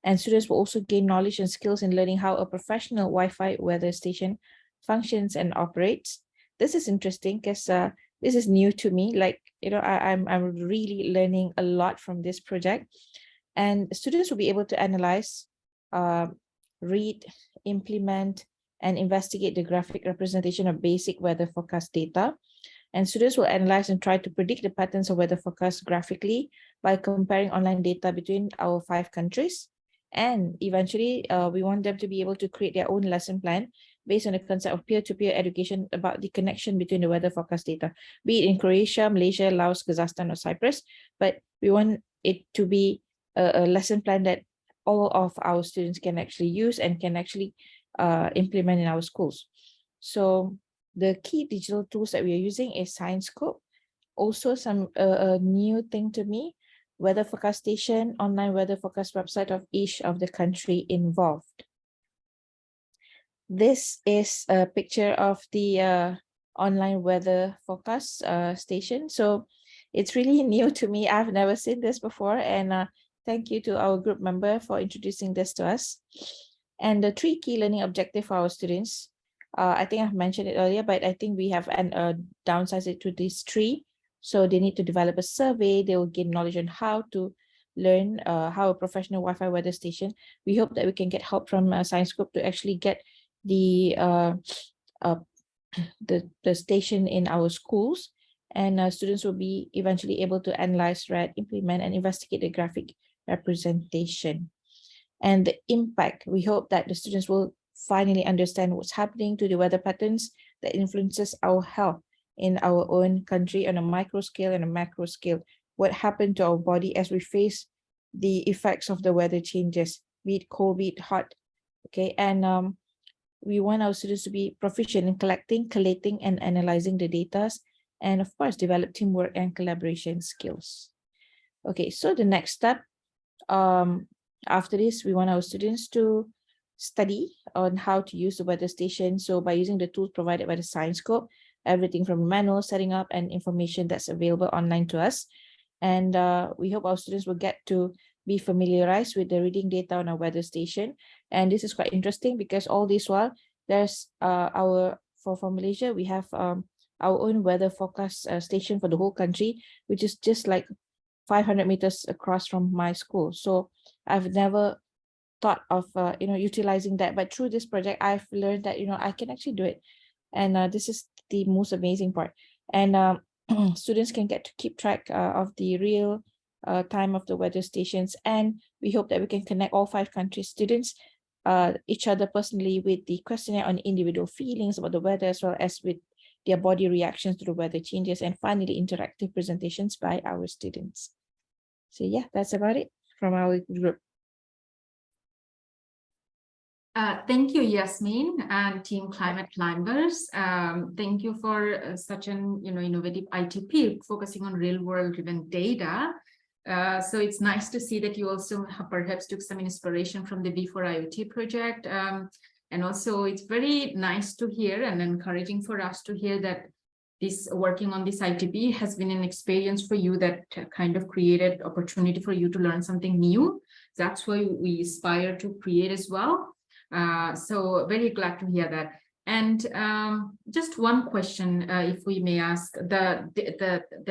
And students will also gain knowledge and skills in learning how a professional Wi-Fi weather station functions and operates. This is interesting because this is new to me. Like, you know, I'm really learning a lot from this project. And students will be able to analyze, read, implement, and investigate the graphic representation of basic weather forecast data. And students will analyze and try to predict the patterns of weather forecasts graphically by comparing online data between our 5 countries. And eventually, we want them to be able to create their own lesson plan based on the concept of peer-to-peer education about the connection between the weather forecast data, be it in Croatia, Malaysia, Laos, Kazakhstan, or Cyprus. But we want it to be a lesson plan that all of our students can actually use and can actually implement in our schools. So the key digital tools that we are using is ScienceScope. Also some a new thing to me, weather forecast station, online weather forecast website of each of the country involved. This is a picture of the online weather forecast station. So it's really new to me. I've never seen this before, and thank you to our group member for introducing this to us. And the 3 key learning objectives for our students, I think I've mentioned it earlier, but I think we have downsized it to these 3. So they need to develop a survey. They will gain knowledge on how to learn how a professional Wi-Fi weather station. We hope that we can get help from ScienceScope to actually get the station in our schools, and students will be eventually able to analyze, read, implement, and investigate the graphic representation. And the impact, we hope that the students will finally understand what's happening to the weather patterns that influences our health in our own country on a micro scale and a macro scale. What happened to our body as we face the effects of the weather changes, be it cold, be it hot. Okay, and we want our students to be proficient in collecting, collating, and analyzing the data, and of course, develop teamwork and collaboration skills. Okay, so the next step, after this, we want our students to study on how to use the weather station. So by using the tools provided by the ScienceScope, everything from manual setting up and information that's available online to us. And we hope our students will get to be familiarized with the reading data on our weather station. And this is quite interesting because all this while there's for Malaysia, we have our own weather forecast station for the whole country, which is just like 500 meters across from my school. So I've never thought of utilizing that, but through this project I've learned that I can actually do it, and this is the most amazing part. And students can get to keep track of the real time of the weather stations, and we hope that we can connect all 5 country students each other personally with the questionnaire on individual feelings about the weather, as well as with their body reactions to the weather changes, and finally interactive presentations by our students. So yeah, that's about it from our group. Thank you, Yasmin and Team Climate Climbers. Thank you for such an innovative ITP focusing on real-world driven data. So it's nice to see that you also perhaps took some inspiration from the V4IoT project. And also it's very nice to hear and encouraging for us to hear that this working on this ITP has been an experience for you that kind of created opportunity for you to learn something new. That's why we aspire to create as well. So very glad to hear that. And just one question, if we may ask, the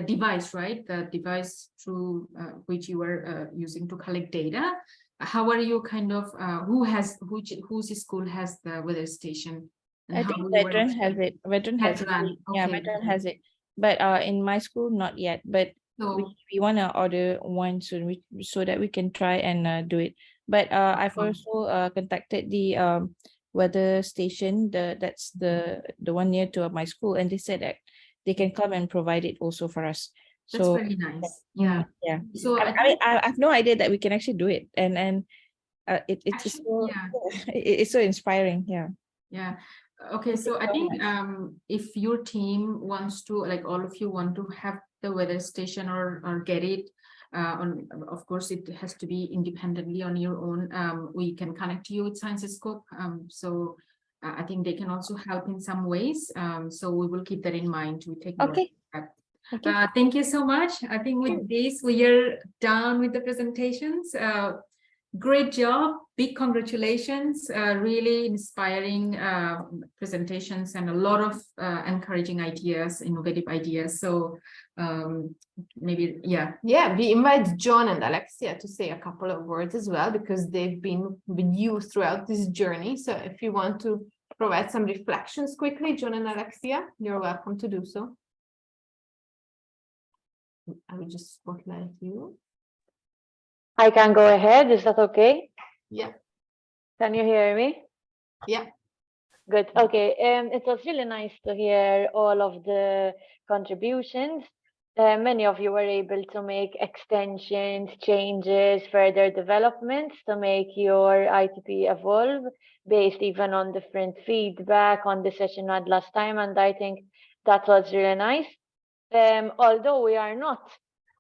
device, right? The device through which you were using to collect data. How are you kind of whose school has the weather station? I think Veteran has it. Veteran has it. Yeah, Okay. Veteran has it. But in my school, not yet. But we want to order one soon, so that we can try and do it. But I've also contacted the weather station. That's the one near to my school, and they said that they can come and provide it also for us. That's So very nice. Yeah. yeah. So I have no idea that we can actually do it, and it's so it's so inspiring. Yeah. Yeah. Okay, so I think if your team wants to, like all of you want to have the weather station or get it, of course it has to be independently on your own. We can connect you with ScienceScope. So I think they can also help in some ways. So we will keep that in mind. We take note of that. Okay. Thank you so much. I think with this we are done with the presentations. Great job, big congratulations, really inspiring presentations and a lot of encouraging ideas, innovative ideas. So maybe, yeah. Yeah, we invite John and Alexia to say a couple of words as well, because they've been with you throughout this journey. So if you want to provide some reflections quickly, John and Alexia, you're welcome to do so. I will just spotlight you. I can go ahead. Is that okay? Yeah. Can you hear me? Yeah. Good. Okay. It was really nice to hear all of the contributions. Many of you were able to make extensions, changes, further developments to make your ITP evolve based even on different feedback on the session we had last time. And I think that was really nice. Although we are not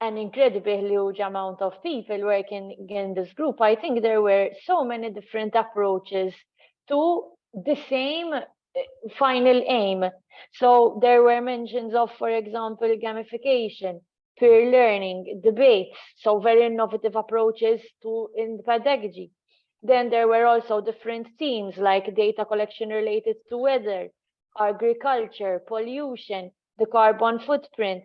an incredibly huge amount of people working in this group, I think there were so many different approaches to the same final aim. So there were mentions of, for example, gamification, peer learning, debates, so very innovative approaches in pedagogy. Then there were also different themes like data collection related to weather, agriculture, pollution, the carbon footprint,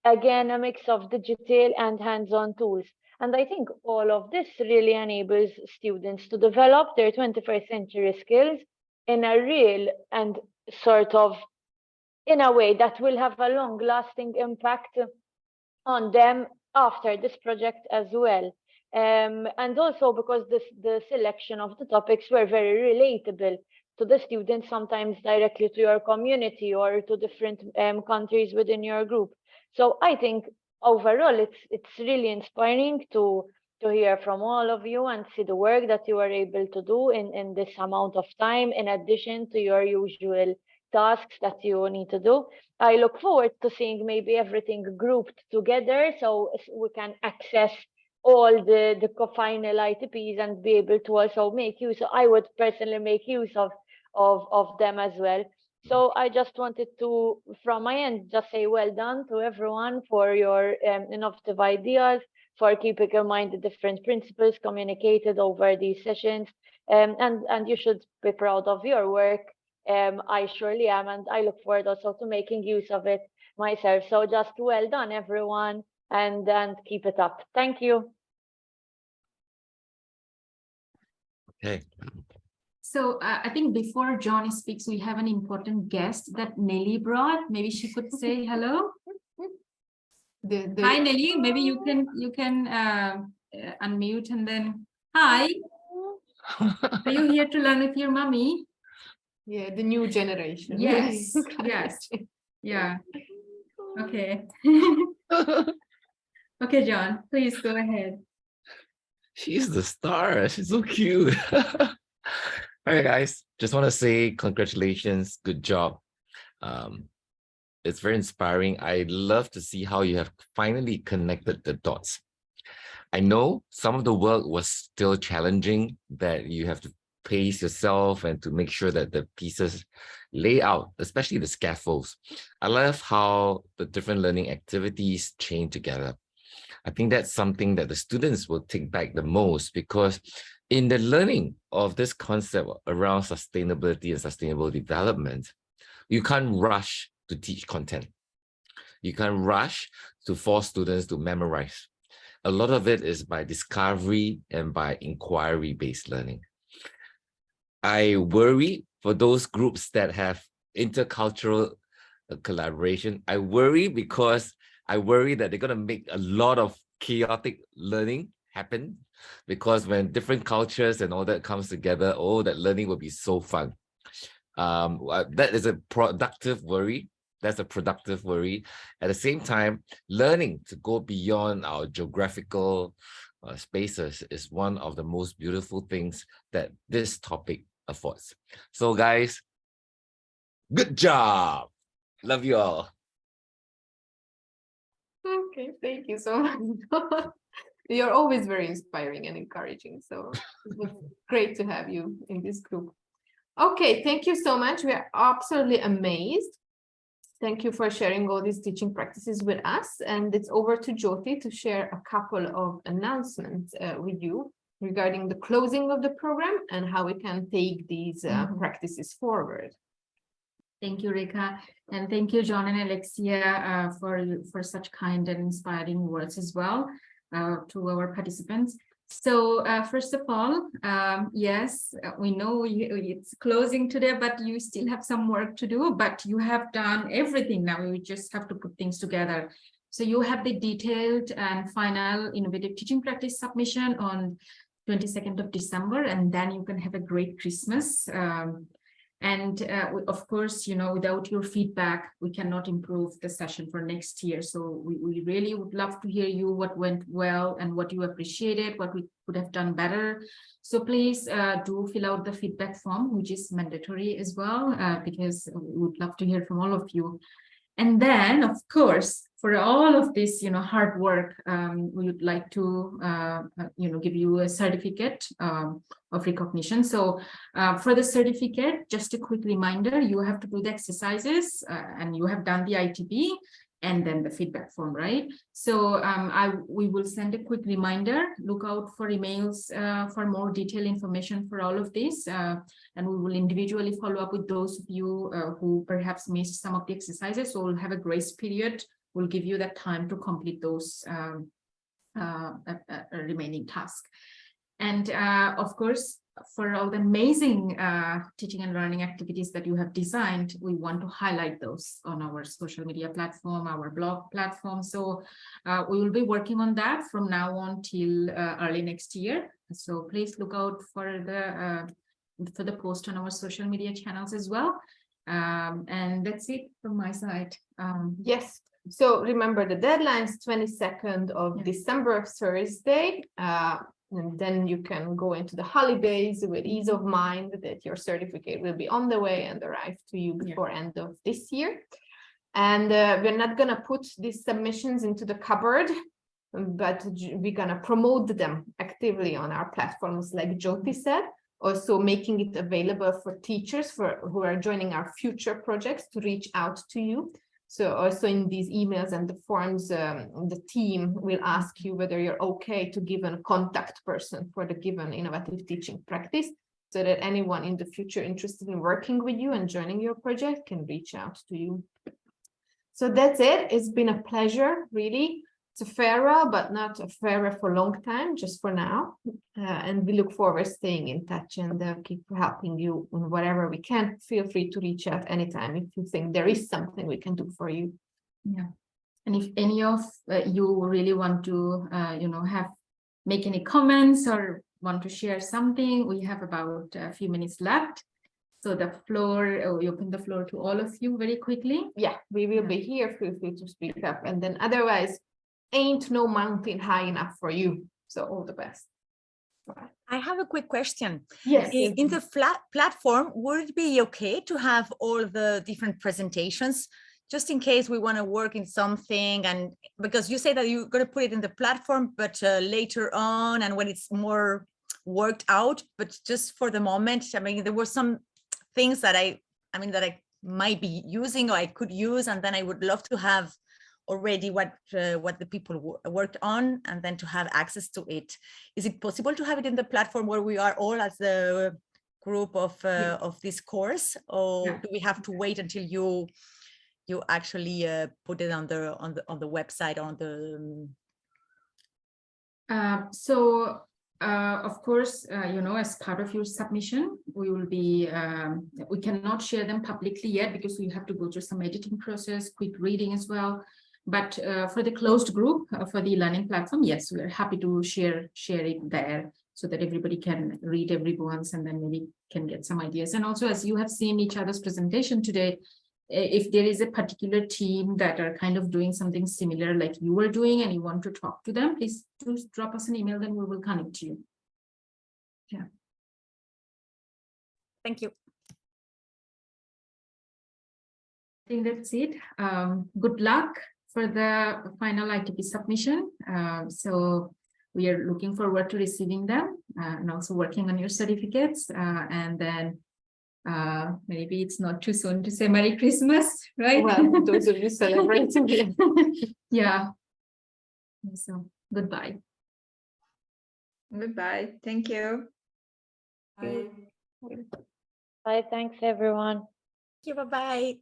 again, a mix of digital and hands-on tools. And I think all of this really enables students to develop their 21st century skills in a real and sort of in a way that will have a long-lasting impact on them after this project as well. And also because the selection of the topics were very relatable to the students, sometimes directly to your community or to different countries within your group. So I think overall it's really inspiring to hear from all of you and see the work that you are able to do in this amount of time, in addition to your usual tasks that you need to do. I look forward to seeing maybe everything grouped together so we can access all the final ITPs and be able to also make use. I would personally make use of them as well. So I just wanted to, from my end, just say well done to everyone for your innovative ideas, for keeping in mind the different principles communicated over these sessions. And you should be proud of your work. I surely am, and I look forward also to making use of it myself. So just well done, everyone, and keep it up. Thank you. Okay. So I think before Johnny speaks, we have an important guest that Nelly brought. Maybe she could say hello. Hi, Nelly. Maybe you can unmute and then hi. Are you here to learn with your mommy? Yeah, the new generation. Yes. Yes. Yeah. Okay. Okay, John, please go ahead. She's the star. She's so cute. All right, guys. Just want to say congratulations. Good job. It's very inspiring. I love to see how you have finally connected the dots. I know some of the work was still challenging, that you have to pace yourself and to make sure that the pieces lay out, especially the scaffolds. I love how the different learning activities chain together. I think that's something that the students will take back the most, because in the learning of this concept around sustainability and sustainable development, you can't rush to teach content. You can't rush to force students to memorize. A lot of it is by discovery and by inquiry-based learning. I worry for those groups that have intercultural collaboration. I worry because I worry that they're going to make a lot of chaotic learning happen, because when different cultures and all that comes together, oh, that learning will be so fun. That is a productive worry. That's a productive worry. At the same time, learning to go beyond our geographical spaces is one of the most beautiful things that this topic affords. So guys, good job. Love you all. Okay, thank you so much. You're always very inspiring and encouraging. So it was great to have you in this group. Okay, thank you so much. We are absolutely amazed. Thank you for sharing all these teaching practices with us. And it's over to Jyoti to share a couple of announcements with you regarding the closing of the program and how we can take these practices forward. Thank you, Rekha. And thank you, John and Alexia, for such kind and inspiring words as well to our participants. So first of all, yes, we know it's closing today, but you still have some work to do, but you have done everything now. You just have to put things together. So you have the detailed and final innovative teaching practice submission on 22nd of December, and then you can have a great Christmas. Of course, you know, without your feedback, we cannot improve the session for next year. So we really would love to hear you, what went well and what you appreciated, what we could have done better. So please do fill out the feedback form, which is mandatory as well, because we would love to hear from all of you. And then, of course, for all of this, you know, hard work, we would like to, you know, give you a certificate of recognition. So for the certificate, just a quick reminder, you have to do the exercises and you have done the ITB and then the feedback form, right? So we will send a quick reminder, look out for emails for more detailed information for all of this. And we will individually follow up with those of you who perhaps missed some of the exercises. So we'll have a grace period. We'll give you that time to complete those remaining tasks. And of course, for all the amazing teaching and learning activities that you have designed, we want to highlight those on our social media platform, our blog platform. So we will be working on that from now on till early next year. So please look out for the post on our social media channels as well. And that's it from my side. Yes. So remember the deadline is 22nd of December, Thursday. And then you can go into the holidays with ease of mind that your certificate will be on the way and arrive to you before end of this year. And we're not going to put these submissions into the cupboard, but we're going to promote them actively on our platforms, like Jyoti said, also making it available for teachers who are joining our future projects to reach out to you. So also in these emails and the forms, the team will ask you whether you're okay to give a contact person for the given innovative teaching practice, so that anyone in the future interested in working with you and joining your project can reach out to you. So that's it. It's been a pleasure, really. It's a farewell, but not a farewell for a long time, just for now. And we look forward to staying in touch and keep helping you in whatever we can. Feel free to reach out anytime if you think there is something we can do for you. Yeah. And if any of you really want to, you know, make any comments or want to share something, we have about a few minutes left. So the floor, we open the floor to all of you very quickly. Yeah, we will be here. Feel free to speak up. And then otherwise, ain't no mountain high enough for you. So all the best. I have a quick question. Yes. In the platform, would it be okay to have all the different presentations, just in case we want to work in something? And because you say that you're going to put it in the platform, but later on, and when it's more worked out, but just for the moment, I mean, there were some things that I might be using or I could use, and then I would love to have already what the people worked on, and then to have access to it. Is it possible to have it in the platform where we are all as the group of this course, or do we have to wait until you actually put it on the website, on the? Of course, you know, as part of your submission, we will be, we cannot share them publicly yet because we have to go through some editing process, quick reading as well. But for the closed group, for the learning platform, yes, we are happy to share it there so that everybody can read everyone's and then maybe can get some ideas. And also, as you have seen each other's presentation today, if there is a particular team that are kind of doing something similar like you were doing and you want to talk to them, please do drop us an email, then we will connect you. Yeah. Thank you. I think that's it. Good luck for the final ITP submission. So we are looking forward to receiving them and also working on your certificates. And then maybe it's not too soon to say Merry Christmas, right? Well, those of you celebrating. Yeah. So goodbye. Goodbye. Thank you. Bye. Thanks, everyone. Thank you. Bye-bye.